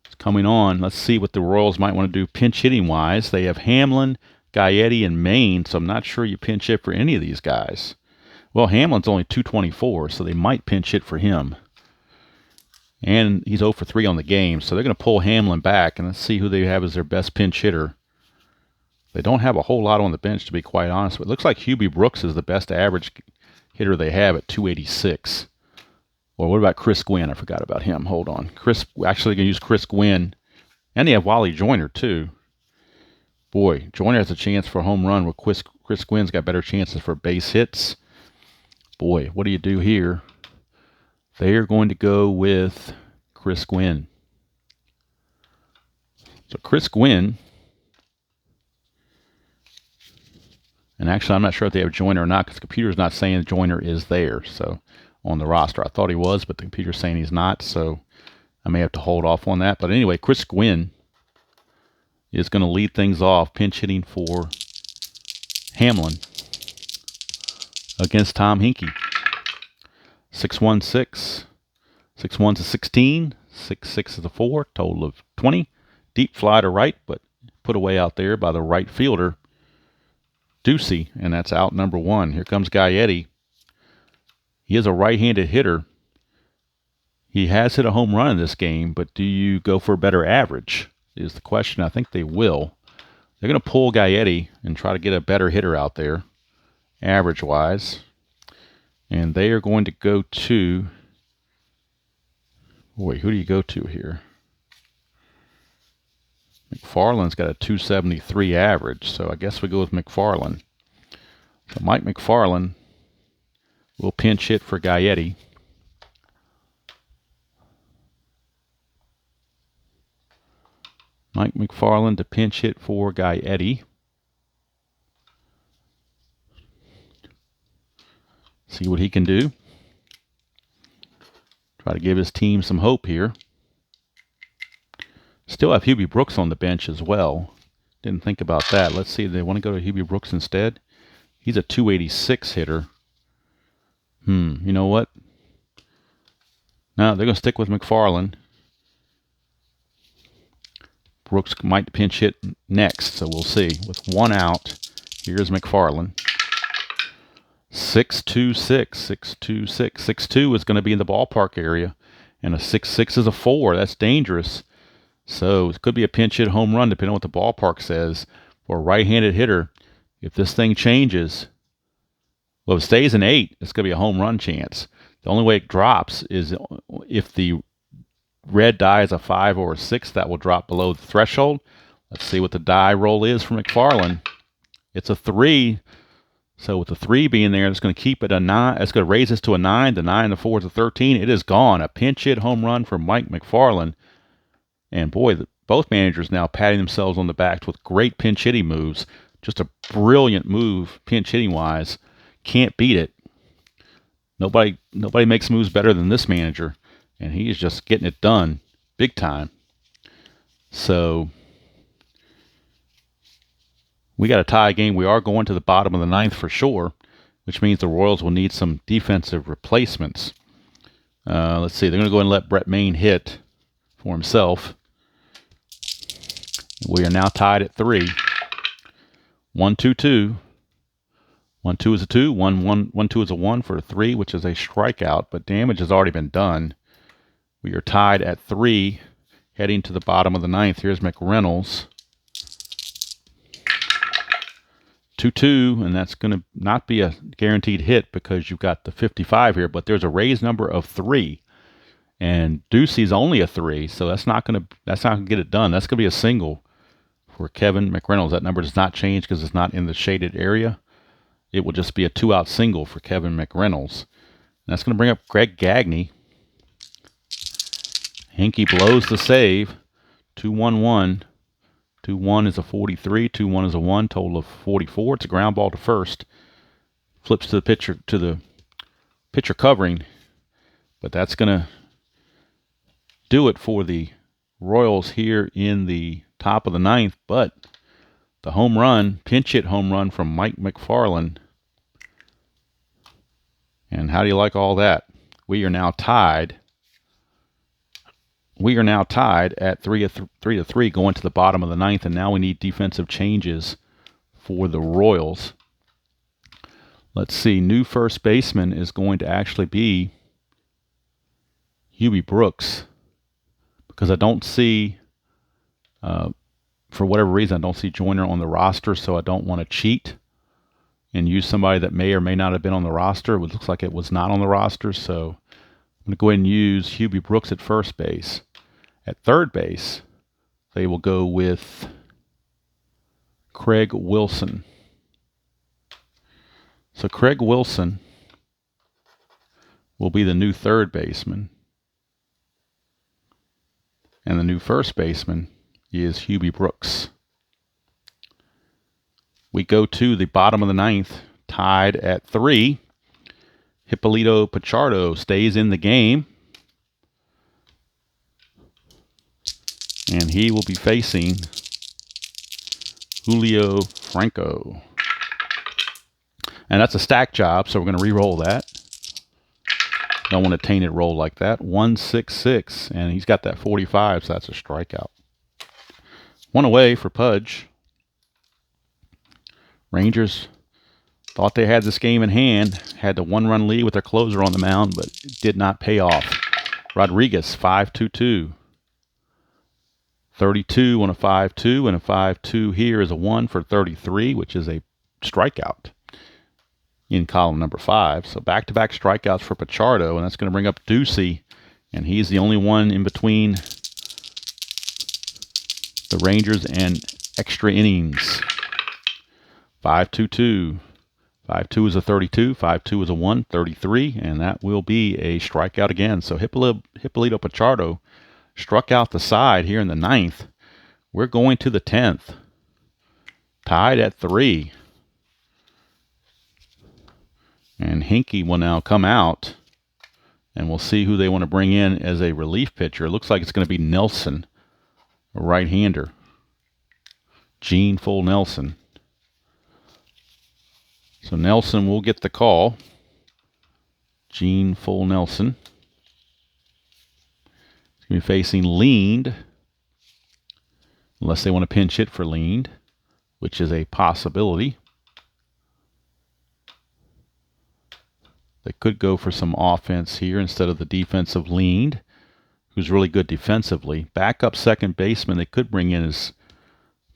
Speaker 1: is coming on. Let's see what the Royals might want to do pinch hitting wise. They have Hamlin, Gaetti, and Maine, so I'm not sure you pinch hit for any of these guys. Well, Hamlin's only 224, so they might pinch hit for him. And he's 0 for 3 on the game, so they're going to pull Hamlin back, and let's see who they have as their best pinch hitter. They don't have a whole lot on the bench, to be quite honest. It looks like Hubie Brooks is the best average hitter they have at 286. Or what about Chris Gwynn? I forgot about him. Hold on. Actually going to use Chris Gwynn. And they have Wally Joyner, too. Boy, Joyner has a chance for a home run, where Chris Gwynn's got better chances for base hits. Boy, what do you do here? They are going to go with Chris Gwynn. So Chris Gwynn. And actually, I'm not sure if they have Joyner or not, because the computer's not saying Joyner is there. So on the roster, I thought he was, but the computer's saying he's not. So I may have to hold off on that. But anyway, Chris Gwynn is going to lead things off, pinch hitting for Hamlin against Tom Hinkie. 6-1-6. 6-1's a 16. 6-6 is a 4. Total of 20. Deep fly to right, but put away out there by the right fielder, Ducey, and that's out number 1. Here comes Gaetti. He is a right-handed hitter. He has hit a home run in this game, but do you go for a better average is the question. I think they will. They're going to pull Gaetti and try to get a better hitter out there, average-wise. And they are going to go to, Boy, who do you go to here? McFarland's got a 273 average, so I guess we go with McFarland. So Mike McFarland will pinch hit for Gaetti. Mike McFarland to pinch hit for Gaetti. See what he can do. Try to give his team some hope here. Still have Hubie Brooks on the bench as well. Didn't think about that. Let's see if they want to go to Hubie Brooks instead. He's a 286 hitter. You know what? No, they're going to stick with McFarland. Brooks might pinch hit next, so we'll see. With one out, here's McFarland. 6-2-6, 6-2-6. 6-2 is going to be in the ballpark area, and a 6-6 is a 4. That's dangerous. So it could be a pinch hit home run, depending on what the ballpark says. For a right-handed hitter, if this thing changes, well, if it stays an 8, it's going to be a home run chance. The only way it drops is if the red die is a 5 or a 6, that will drop below the threshold. Let's see what the die roll is for McFarland. It's a 3. So with the 3 being there, it's going to keep it a 9. It's going to raise this to a 9. The 9 and the 4 is a 13. It is gone. A pinch hit home run for Mike McFarland. And boy, both managers now patting themselves on the back with great pinch hitting moves. Just a brilliant move, pinch hitting wise. Can't beat it. Nobody makes moves better than this manager, and he is just getting it done big time. So we got a tie game. We are going to the bottom of the 9th for sure, which means the Royals will need some defensive replacements. Let's see. They're going to go ahead and let Brett Maine hit for himself. We are now tied at 3. 1-2-2. 1-2 is a 2. 1-2 is a 1 for a 3, which is a strikeout, but damage has already been done. We are tied at 3, heading to the bottom of the 9th. Here's McReynolds. 2-2, and that's going to not be a guaranteed hit because you've got the 55 here, but there's a raised number of 3, and Ducey's only a 3, so that's not going to get it done. That's going to be a single for Kevin McReynolds. That number does not change because it's not in the shaded area. It will just be a 2-out single for Kevin McReynolds. And that's going to bring up Greg Gagne. Hinkie blows the save. 2-1-1. 2-1 is a 43. 2-1 is a 1. Total of 44. It's a ground ball to first. Flips to the pitcher covering. But that's going to do it for the Royals here in the top of the 9th. But the home run, pinch hit home run from Mike McFarland. And how do you like all that? We are now tied. We are now tied at 3-3 going to the bottom of the 9th, and now we need defensive changes for the Royals. Let's see. New first baseman is going to actually be Hubie Brooks, because I don't see, for whatever reason, I don't see Joyner on the roster, so I don't want to cheat and use somebody that may or may not have been on the roster. It looks like it was not on the roster, so I'm going to go ahead and use Hubie Brooks at first base. At third base, they will go with Craig Wilson. So Craig Wilson will be the new third baseman. And the new first baseman is Hubie Brooks. We go to the bottom of the 9th, tied at 3. Hippolito Pichardo stays in the game. And he will be facing Julio Franco. And that's a stack job, so we're going to re-roll that. Don't want to taint it roll like that. 1-6-6, and he's got that 45, so that's a strikeout. One away for Pudge. Rangers thought they had this game in hand. Had the 1-run lead with their closer on the mound, but it did not pay off. Rodriguez, 5-2-2. 32 on a 5-2, and a 5-2 here is a 1 for 33, which is a strikeout in column number 5. So back-to-back strikeouts for Pichardo, and that's going to bring up Ducey And he's the only one in between the Rangers and extra innings. 5-2-2. 5-2 is a 32. 5-2 is a 1, 33. And that will be a strikeout again. So Hippolyto Pichardo struck out the side here in the 9th. We're going to the 10th. Tied at 3. And Hinkie will now come out. And we'll see who they want to bring in as a relief pitcher. It looks like it's going to be Nelson, a right-hander. Gene Full Nelson. So Nelson will get the call. Gene Full Nelson. He's going to be facing Leaned. Unless they want to pinch hit for Leaned, which is a possibility. They could go for some offense here instead of the defensive Leaned, who's really good defensively. Backup second baseman they could bring in is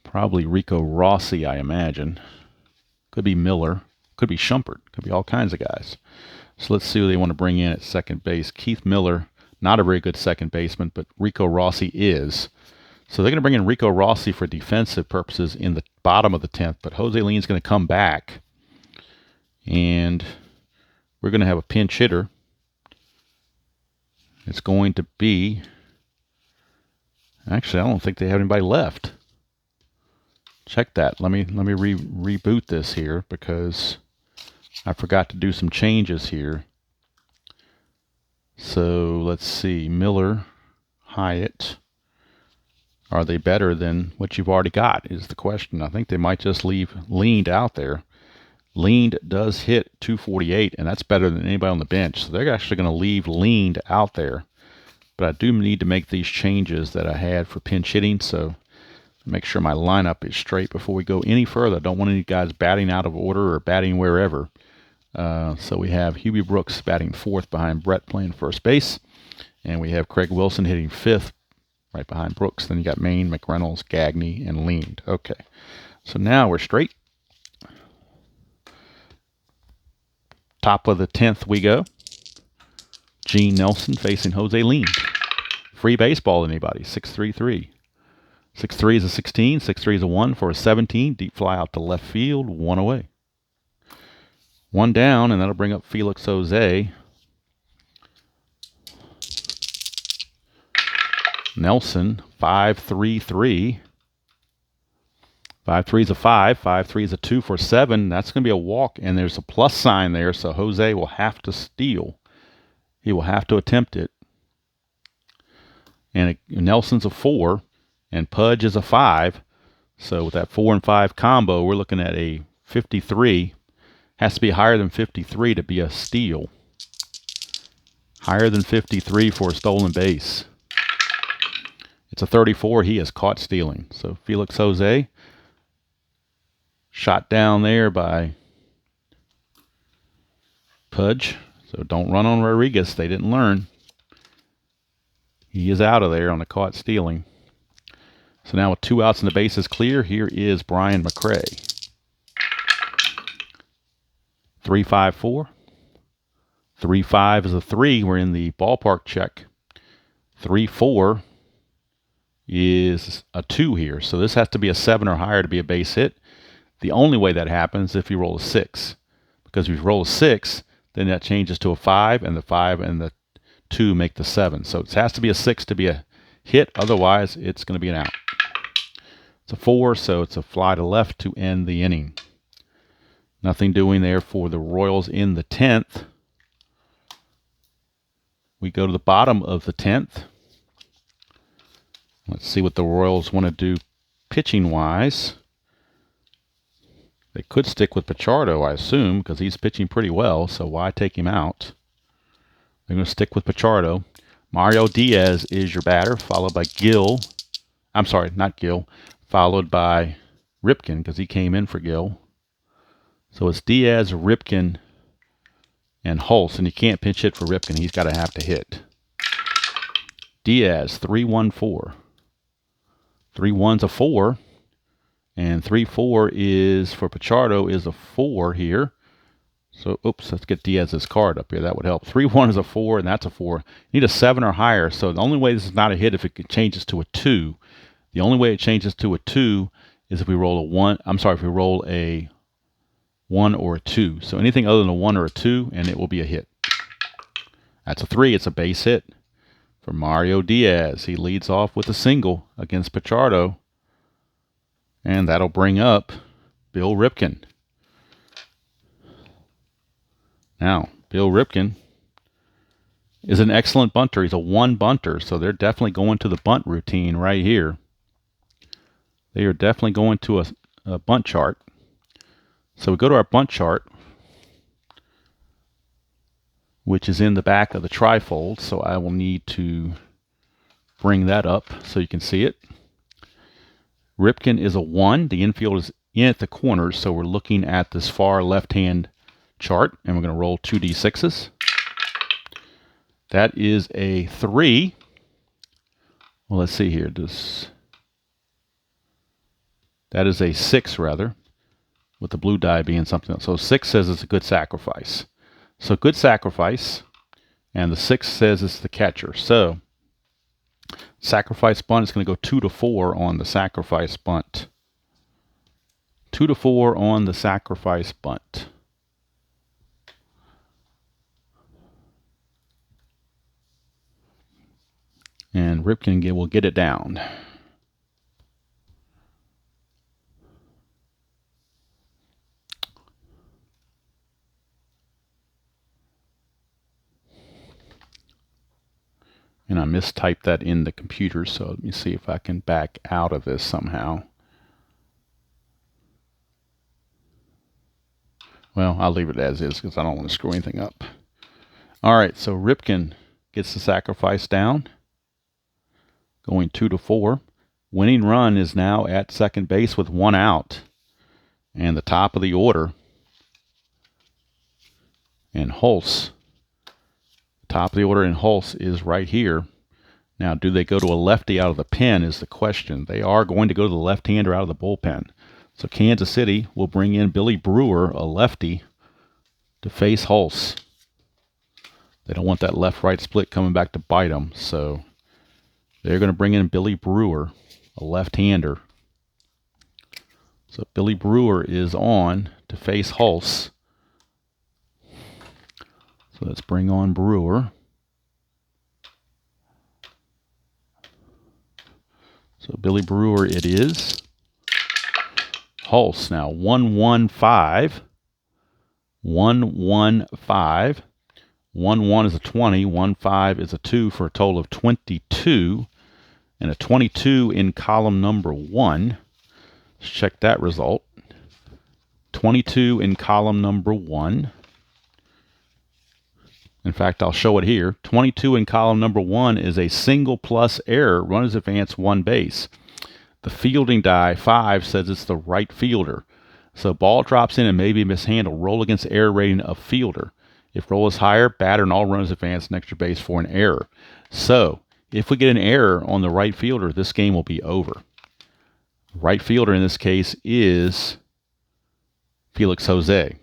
Speaker 1: probably Rico Rossi, I imagine. Could be Miller. Could be Shumpert. Could be all kinds of guys. So let's see who they want to bring in at second base. Keith Miller, not a very good second baseman, but Rico Rossi is. So they're going to bring in Rico Rossi for defensive purposes in the bottom of the 10th, but Jose Lean's going to come back. And we're going to have a pinch hitter. It's going to be... Actually, I don't think they have anybody left. Check that. Let me reboot this here because I forgot to do some changes here. So let's see. Miller, Hyatt. Are they better than what you've already got is the question. I think they might just leave Leaned out there. Leaned does hit 248, and that's better than anybody on the bench. So they're actually going to leave Leaned out there. But I do need to make these changes that I had for pinch hitting, so make sure my lineup is straight before we go any further. I don't want any guys batting out of order or batting wherever. So we have Hubie Brooks batting 4th behind Brett playing first base. And we have Craig Wilson hitting 5th right behind Brooks. Then you got Maine, McReynolds, Gagne, and Leaned. Okay, so now we're straight. Top of the 10th we go. Gene Nelson facing Jose Leaned. Free baseball, anybody? 6-3-3. 6-3 is a 16. 6-3 is a 1 for a 17. Deep fly out to left field. 1 away. 1 down, and that'll bring up Felix Jose. Nelson, 5-3-3. 5-3 is a 5. 5-3 is a 2 for 7. That's going to be a walk, and there's a plus sign there, so Jose will have to steal. He will have to attempt it. And Nelson's a 4, and Pudge is a 5. So with that 4 and 5 combo, we're looking at a 53. Has to be higher than 53 to be a steal. Higher than 53 for a stolen base. It's a 34. He is caught stealing. So Felix Jose, shot down there by Pudge. So don't run on Rodriguez. They didn't learn. He is out of there on the caught stealing. So now with 2 outs and the bases clear, here is Brian McRae. 3-5-4. 3-5 is a 3. We're in the ballpark check. 3-4 is a 2 here. So this has to be a 7 or higher to be a base hit. The only way that happens is if you roll a 6. Because if you roll a 6, then that changes to a 5, and the 5 and the 2 make the 7. So it has to be a 6 to be a hit. Otherwise, it's going to be an out. It's a 4, so it's a fly to left to end the inning. Nothing doing there for the Royals in the 10th. We go to the bottom of the 10th. Let's see what the Royals want to do pitching-wise. They could stick with Pichardo, I assume, because he's pitching pretty well, so why take him out? They're going to stick with Pichardo. Mario Diaz is your batter, followed by Gill. I'm sorry, not Gill. Followed by Ripken, because he came in for Gill. So it's Diaz, Ripken, and Hulse, and you can't pinch hit for Ripken. He's got to have to hit. Diaz, 3-1-4. 3-1's a 4, and 3-4 is for Pichardo is a 4 here. So, oops, let's get Diaz's card up here. That would help. 3-1 is a 4, and that's a 4. You need a 7 or higher. So the only way this is not a hit if it changes to a 2. The only way it changes to a 2 is if we roll a 1. I'm sorry, if we roll a 1 or a 2. So anything other than a 1 or a 2, and it will be a hit. That's a 3. It's a base hit for Mario Diaz. He leads off with a single against Pichardo. And that'll bring up Bill Ripken. Now, Bill Ripken is an excellent bunter. He's a 1 bunter, so they're definitely going to the bunt routine right here. They are definitely going to a bunt chart. So we go to our bunt chart, which is in the back of the trifold. So I will need to bring that up so you can see it. Ripken is a 1. The infield is in at the corners, so we're looking at this far left-hand chart, and we're going to roll 2d6s. That is a 3. Well, let's see here. That is a 6, rather, with the blue die being something else. So 6 says it's a good sacrifice. So good sacrifice, and the 6 says it's the catcher. So sacrifice bunt is going to go 2 to 4 on the sacrifice bunt. 2 to 4 on the sacrifice bunt. And Ripken will get it down. And I mistyped that in the computer, so let me see if I can back out of this somehow. Well, I'll leave it as is because I don't want to screw anything up. All right, so Ripken gets the sacrifice down, going 2 to 4. Winning run is now at second base with 1 out. And the top of the order. And Hulse. Top of the order in Hulse is right here. Now, do they go to a lefty out of the pen is the question. They are going to go to the left-hander out of the bullpen. So Kansas City will bring in Billy Brewer, a lefty, to face Hulse. They don't want that left-right split coming back to bite them. So they're going to bring in Billy Brewer, a left-hander. So Billy Brewer is on to face Hulse. So let's bring on Brewer. So Billy Brewer it is. Hulse now 1-1-5. 1-1-5. 1-1 is a 20. 1-5 is a 2 for a total of 22. And a 22 in column number 1. Let's check that result. 22 in column number 1. In fact, I'll show it here. 22 in column number 1 is a single plus error. Runners advance 1 base. The fielding die 5 says it's the right fielder. So ball drops in and may be mishandled. Roll against error rating of fielder. If roll is higher, batter and all runners advance an extra base for an error. So if we get an error on the right fielder, this game will be over. Right fielder in this case is Felix Jose.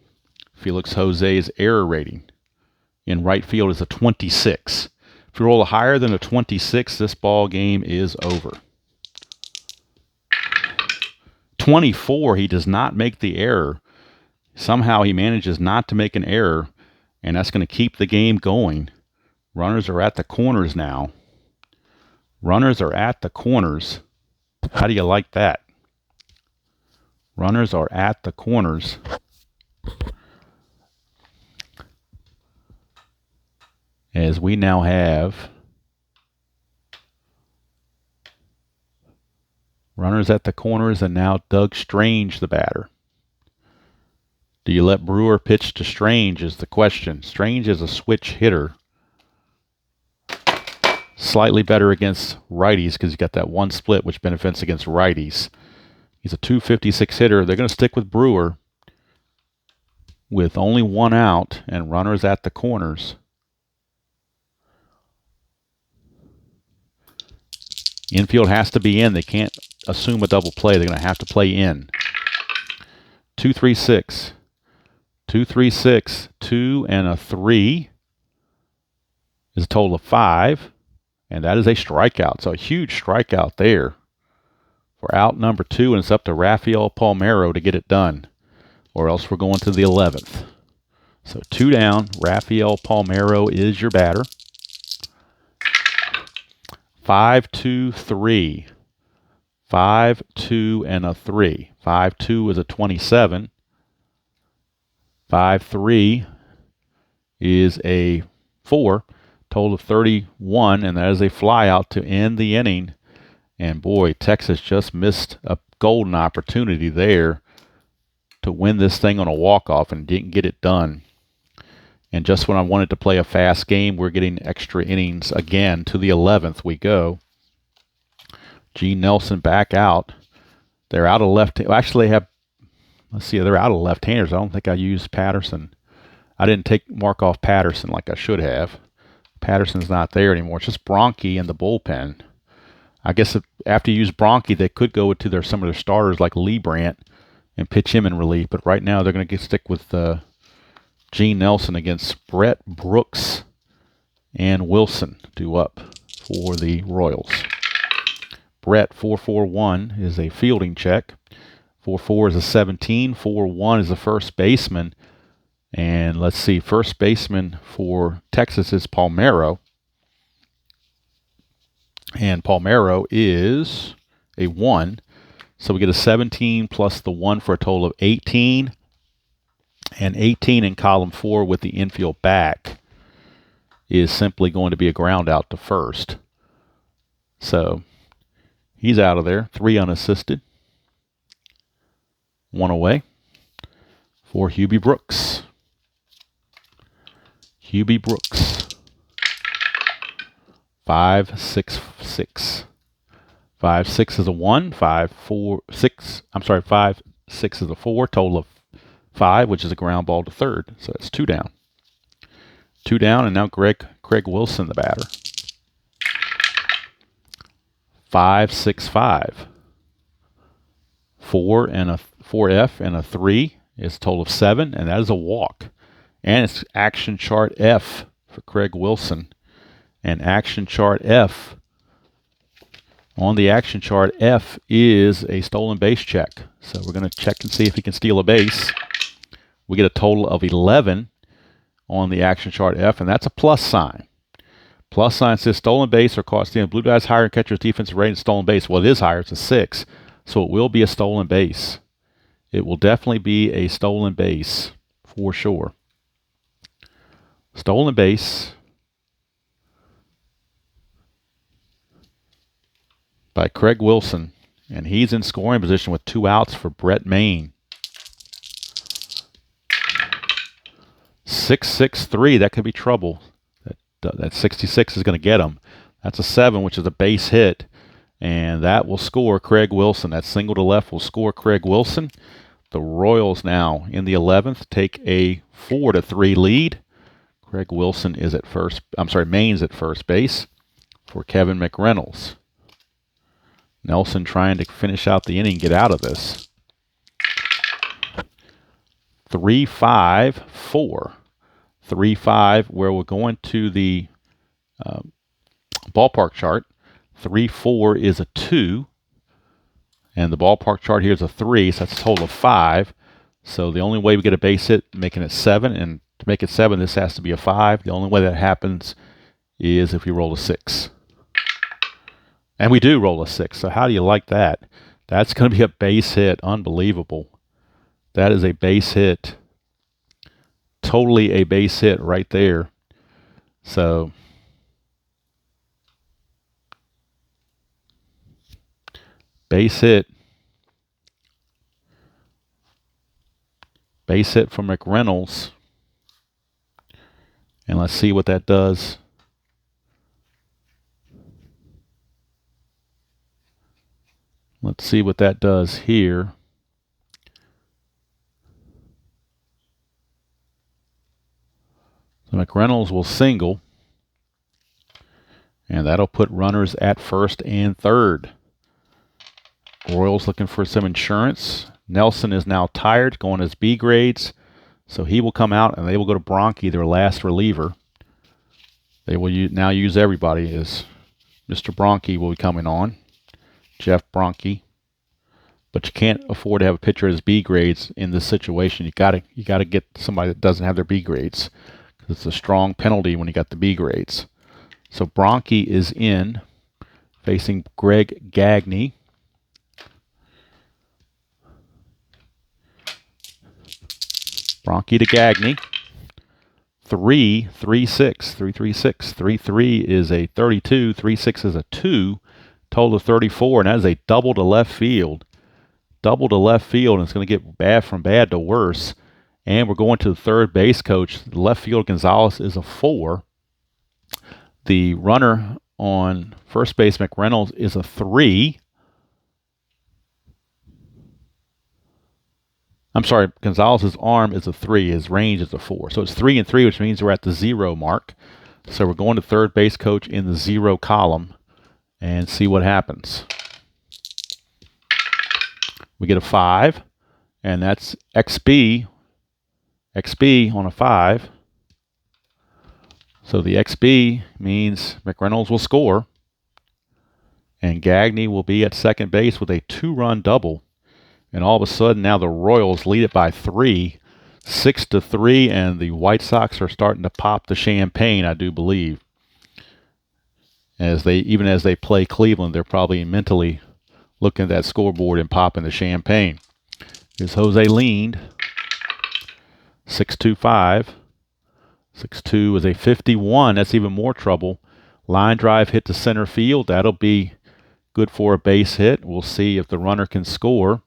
Speaker 1: Felix Jose's error rating in right field is a 26. If you roll higher than a 26, this ball game is over. 24, he does not make the error. Somehow he manages not to make an error, and that's going to keep the game going. Runners are at the corners now. Runners are at the corners. How do you like that? Runners are at the corners. As we now have runners at the corners and now Doug Strange, the batter. Do you let Brewer pitch to Strange is the question. Strange is a switch hitter. Slightly better against righties because he's got that one split which benefits against righties. He's a .256 hitter. They're going to stick with Brewer with only 1 out and runners at the corners. Infield has to be in. They can't assume a double play. They're going to have to play in. 2-3-6. 2, 3, 6. 2 and a 3 is a total of 5. And that is a strikeout. So a huge strikeout there for out number 2. And it's up to Rafael Palmeiro to get it done. Or else we're going to the 11th. So 2 down. Rafael Palmeiro is your batter. 5, 2, 3. 5, 2, and a 3. 5, 2 is a 27. 5, 3 is a 4. Total of 31, and that is a flyout to end the inning. And boy, Texas just missed a golden opportunity there to win this thing on a walk-off and didn't get it done. And just when I wanted to play a fast game, we're getting extra innings again. To the 11th we go. Gene Nelson back out. They're out of left. Actually, they have. Let's see. They're out of left-handers. I don't think I used Patterson. I didn't take mark off Patterson like I should have. Patterson's not there anymore. It's just Bronke in the bullpen. I guess after you use Bronke, they could go to some of their starters like Lee Brandt and pitch him in relief. But right now, they're going to stick with Gene Nelson against Brett Brooks and Wilson due up for the Royals. Brett, 4-4-1 is a fielding check. 4-4 is a 17. 4-1 is a first baseman. And let's see, first baseman for Texas is Palmeiro. And Palmeiro is a 1. So we get a 17 plus the 1 for a total of 18. And 18 in column 4 with the infield back is simply going to be a ground out to first. So he's out of there. 3 unassisted. 1 away for Hubie Brooks. Hubie Brooks. 5-6-6. 5-6 is a 1. 5-4-6. I'm sorry, 5-6 is a 4. Total of 5, which is a ground ball to third. So it's 2 down. 2 down, and now Craig Wilson, the batter. 5-6-5. 4F and a 3 is a total of 7, and that is a walk. And it's action chart F for Craig Wilson. And action chart F, on the action chart, F is a stolen base check. So we're going to check and see if he can steal a base. We get a total of 11 on the action chart F, and that's a plus sign. Plus sign says stolen base or caught stealing. Blue guy's higher in catcher's defensive rating stolen base. Well, it is higher. It's a 6. So it will be a stolen base. It will definitely be a stolen base for sure. Stolen base by Craig Wilson, and he's in scoring position with 2 outs for Brett Maine. 6-6-3, that could be trouble. That 66 is going to get him. That's a 7, which is a base hit, and that will score Craig Wilson. That single to left will score Craig Wilson. The Royals now in the 11th take a 4-3 lead. Craig Wilson is at first. Maine's at first base for Kevin McReynolds. Nelson trying to finish out the inning, get out of this. 3-5-4. 3-5, where we're going to the ballpark chart. 3-4 is a 2. And the ballpark chart here is a 3, so that's a total of 5. So the only way we get a base hit, making it 7, and to make it 7, this has to be a 5. The only way that happens is if we roll a 6. And we do roll a 6, so how do you like that? That's going to be a base hit. Unbelievable. That is a base hit. Totally a base hit right there. So base hit. Base hit from McReynolds. And let's see what that does. Let's see what that does here. So McReynolds will single. And that'll put runners at first and third. Royals looking for some insurance. Nelson is now tired, going as B grades. So he will come out, and they will go to Bronke, their last reliever. They will now use everybody, as Mr. Bronke will be coming on, Jeff Bronke. But you can't afford to have a pitcher as B grades in this situation. You gotta get somebody that doesn't have their B grades, because it's a strong penalty when you got the B grades. So Bronke is in, facing Greg Gagne. Bronke to Gagne. 3-3-6, 3-3-6. 3-3 is a 32. 3-6 is a 2. Total of 34, and that is a double to left field. Double to left field, and it's going to get bad from bad to worse. And we're going to the third base coach. The left field Gonzalez is a 4. The runner on first base McReynolds is a 3. I'm sorry, Gonzalez's arm is a 3. His range is a 4. So it's 3 and 3, which means we're at the 0 mark. So we're going to third base coach in the 0 column and see what happens. We get a 5, and that's XB. XB on a 5. So the XB means McReynolds will score, and Gagne will be at second base with a 2-run double. And all of a sudden, now the Royals lead it by 3, 6-3, and the White Sox are starting to pop the champagne, I do believe. Even as they play Cleveland, they're probably mentally looking at that scoreboard and popping the champagne. Here's Jose Leaned, 6-2-5. 6-2 is a 51. That's even more trouble. Line drive hit to center field. That'll be good for a base hit. We'll see if the runner can score,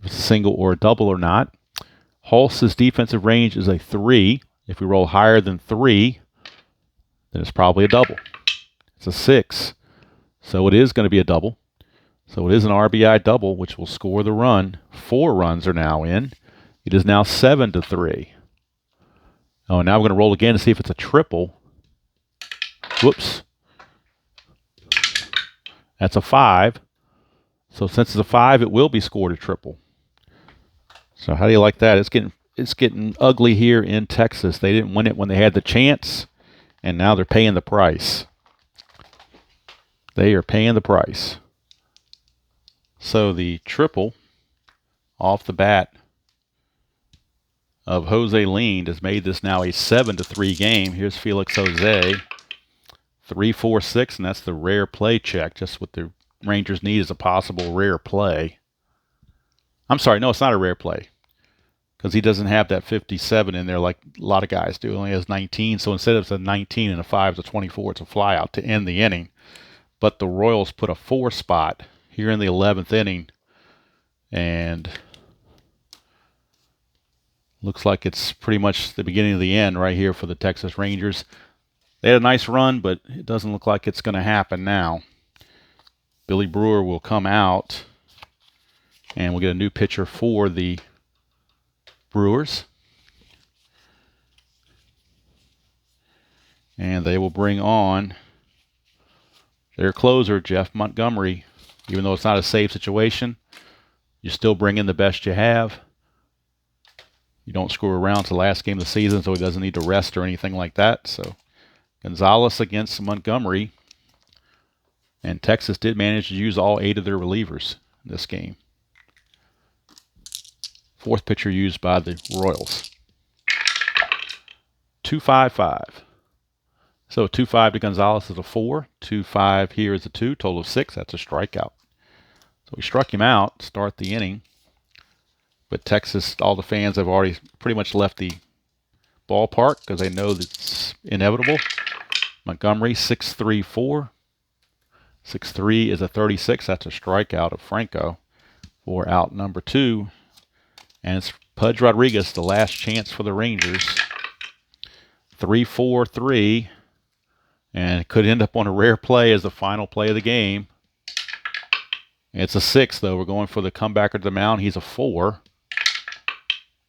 Speaker 1: if it's a single or a double or not. Hulse's defensive range is a 3. If we roll higher than 3, then it's probably a double. It's a 6. So it is going to be a double. So it is an RBI double, which will score the run. 4 runs are now in. It is now 7-3. Oh, now we're going to roll again to see if it's a triple. Whoops. That's a 5. So since it's a 5, it will be scored a triple. So how do you like that? It's getting ugly here in Texas. They didn't win it when they had the chance, and now they're paying the price. They are paying the price. So the triple off the bat of Jose Leaned has made this now a 7-3 game. Here's Felix Jose. 3-4-6, and that's the rare play check. Just what the Rangers need is a possible rare play. I'm sorry, no, it's not a rare play, because he doesn't have that 57 in there like a lot of guys do. He only has 19, so instead of a 19 and a 5, it's a 24. It's a flyout to end the inning. But the Royals put a 4 spot here in the 11th inning, and looks like it's pretty much the beginning of the end right here for the Texas Rangers. They had a nice run, but it doesn't look like it's going to happen now. Billy Brewer will come out, and we'll get a new pitcher for the Brewers. And they will bring on their closer, Jeff Montgomery. Even though it's not a safe situation, you still bring in the best you have. You don't screw around to the last game of the season, so he doesn't need to rest or anything like that. So Gonzalez against Montgomery. And Texas did manage to use all 8 of their relievers in this game. 4th pitcher used by the Royals. 2-5-5. So 2-5 to Gonzalez is a 4. 2-5 here is a 2. Total of 6. That's a strikeout. So we struck him out, start the inning. But Texas, all the fans have already pretty much left the ballpark because they know that it's inevitable. Montgomery, 6-3-4. 6-3 is a 36. That's a strikeout of Franco for out number 2. And it's Pudge Rodriguez, the last chance for the Rangers. 3-4-3. And it could end up on a rare play as the final play of the game. It's a 6, though. We're going for the comebacker to the mound. He's a 4.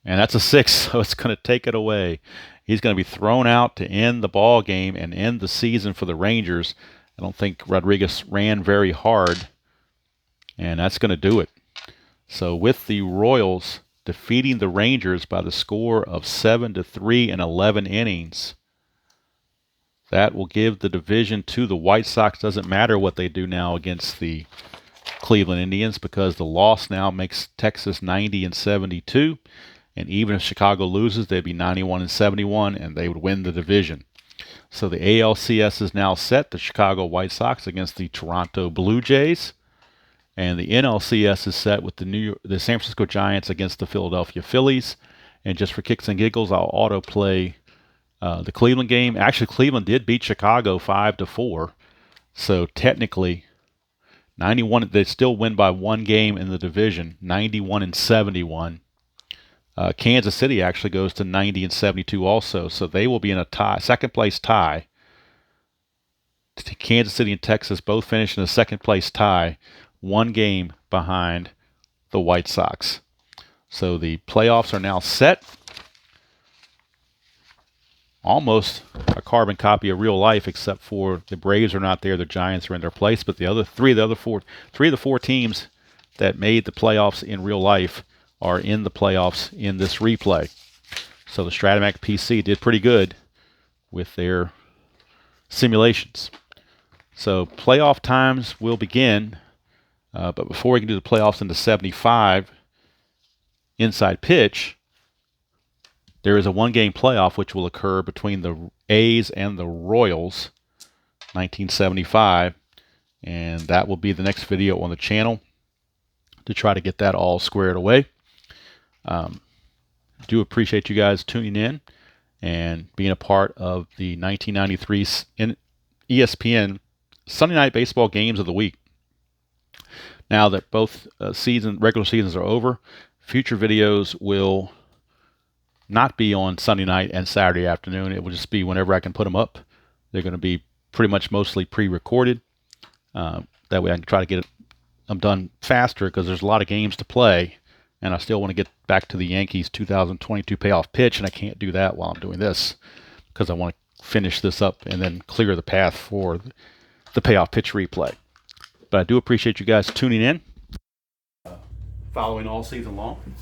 Speaker 1: And that's a 6, so it's going to take it away. He's going to be thrown out to end the ball game and end the season for the Rangers. I don't think Rodriguez ran very hard, and that's going to do it. So with the Royals defeating the Rangers by the score of 7-3 in 11 innings. That will give the division to the White Sox. Doesn't matter what they do now against the Cleveland Indians, because the loss now makes Texas 90-72. And even if Chicago loses, they'd be 91-71, and they would win the division. So the ALCS is now set. The Chicago White Sox against the Toronto Blue Jays. And the NLCS is set with the San Francisco Giants against the Philadelphia Phillies. And just for kicks and giggles, I'll autoplay the Cleveland game. Actually, Cleveland did beat Chicago 5-4. So technically, 91. They still win by one game in the division, 91-71. Kansas City actually goes to 90-72 also. So they will be in a tie, second place tie. Kansas City and Texas both finish in a second place tie, one game behind the White Sox. So the playoffs are now set. Almost a carbon copy of real life, except for the Braves are not there. The Giants are in their place, but three of the four teams that made the playoffs in real life are in the playoffs in this replay. So the Stratomac PC did pretty good with their simulations. So playoff times will begin, but before we can do the playoffs into 75 inside pitch, there is a one-game playoff which will occur between the A's and the Royals, 1975, and that will be the next video on the channel to try to get that all squared away. Do appreciate you guys tuning in and being a part of the 1993 ESPN Sunday Night Baseball Games of the Week. Now that both regular seasons are over, future videos will not be on Sunday night and Saturday afternoon. It will just be whenever I can put them up. They're going to be pretty much mostly pre-recorded. That way I can try to get them done faster, because there's a lot of games to play, and I still want to get back to the Yankees 2022 payoff pitch, and I can't do that while I'm doing this, because I want to finish this up and then clear the path for the payoff pitch replay. But I do appreciate you guys tuning in, following all season long.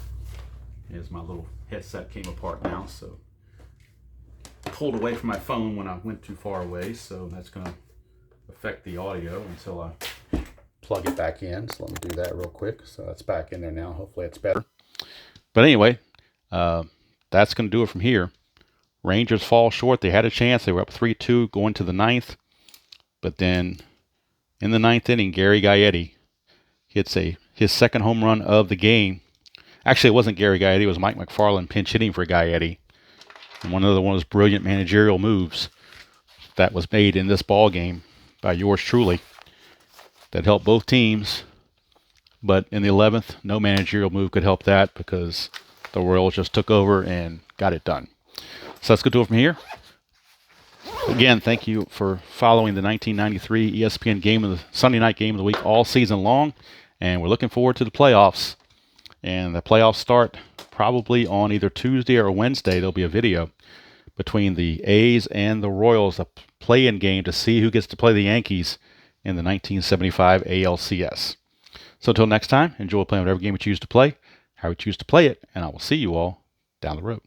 Speaker 1: As my little headset came apart now, so pulled away from my phone when I went too far away, so that's going to affect the audio until I plug it back in. So let me do that real quick. So that's back in there now. Hopefully it's better. But anyway, that's going to do it from here. Rangers fall short. They had a chance. They were up 3-2 going to the ninth. But then in the ninth inning, Gary Gaetti hits his second home run of the game. Actually, it wasn't Gary Gaetti. It was Mike McFarland pinch hitting for Gaetti. And one of those brilliant managerial moves that was made in this ball game by yours truly that helped both teams. But in the 11th, no managerial move could help that, because the Royals just took over and got it done. So let's go do it from here. Again, thank you for following the 1993 ESPN Sunday night game of the week all season long. And we're looking forward to the playoffs. And the playoffs start probably on either Tuesday or Wednesday. There'll be a video between the A's and the Royals, a play-in game to see who gets to play the Yankees in the 1975 ALCS. So until next time, enjoy playing whatever game you choose to play, how you choose to play it, and I will see you all down the road.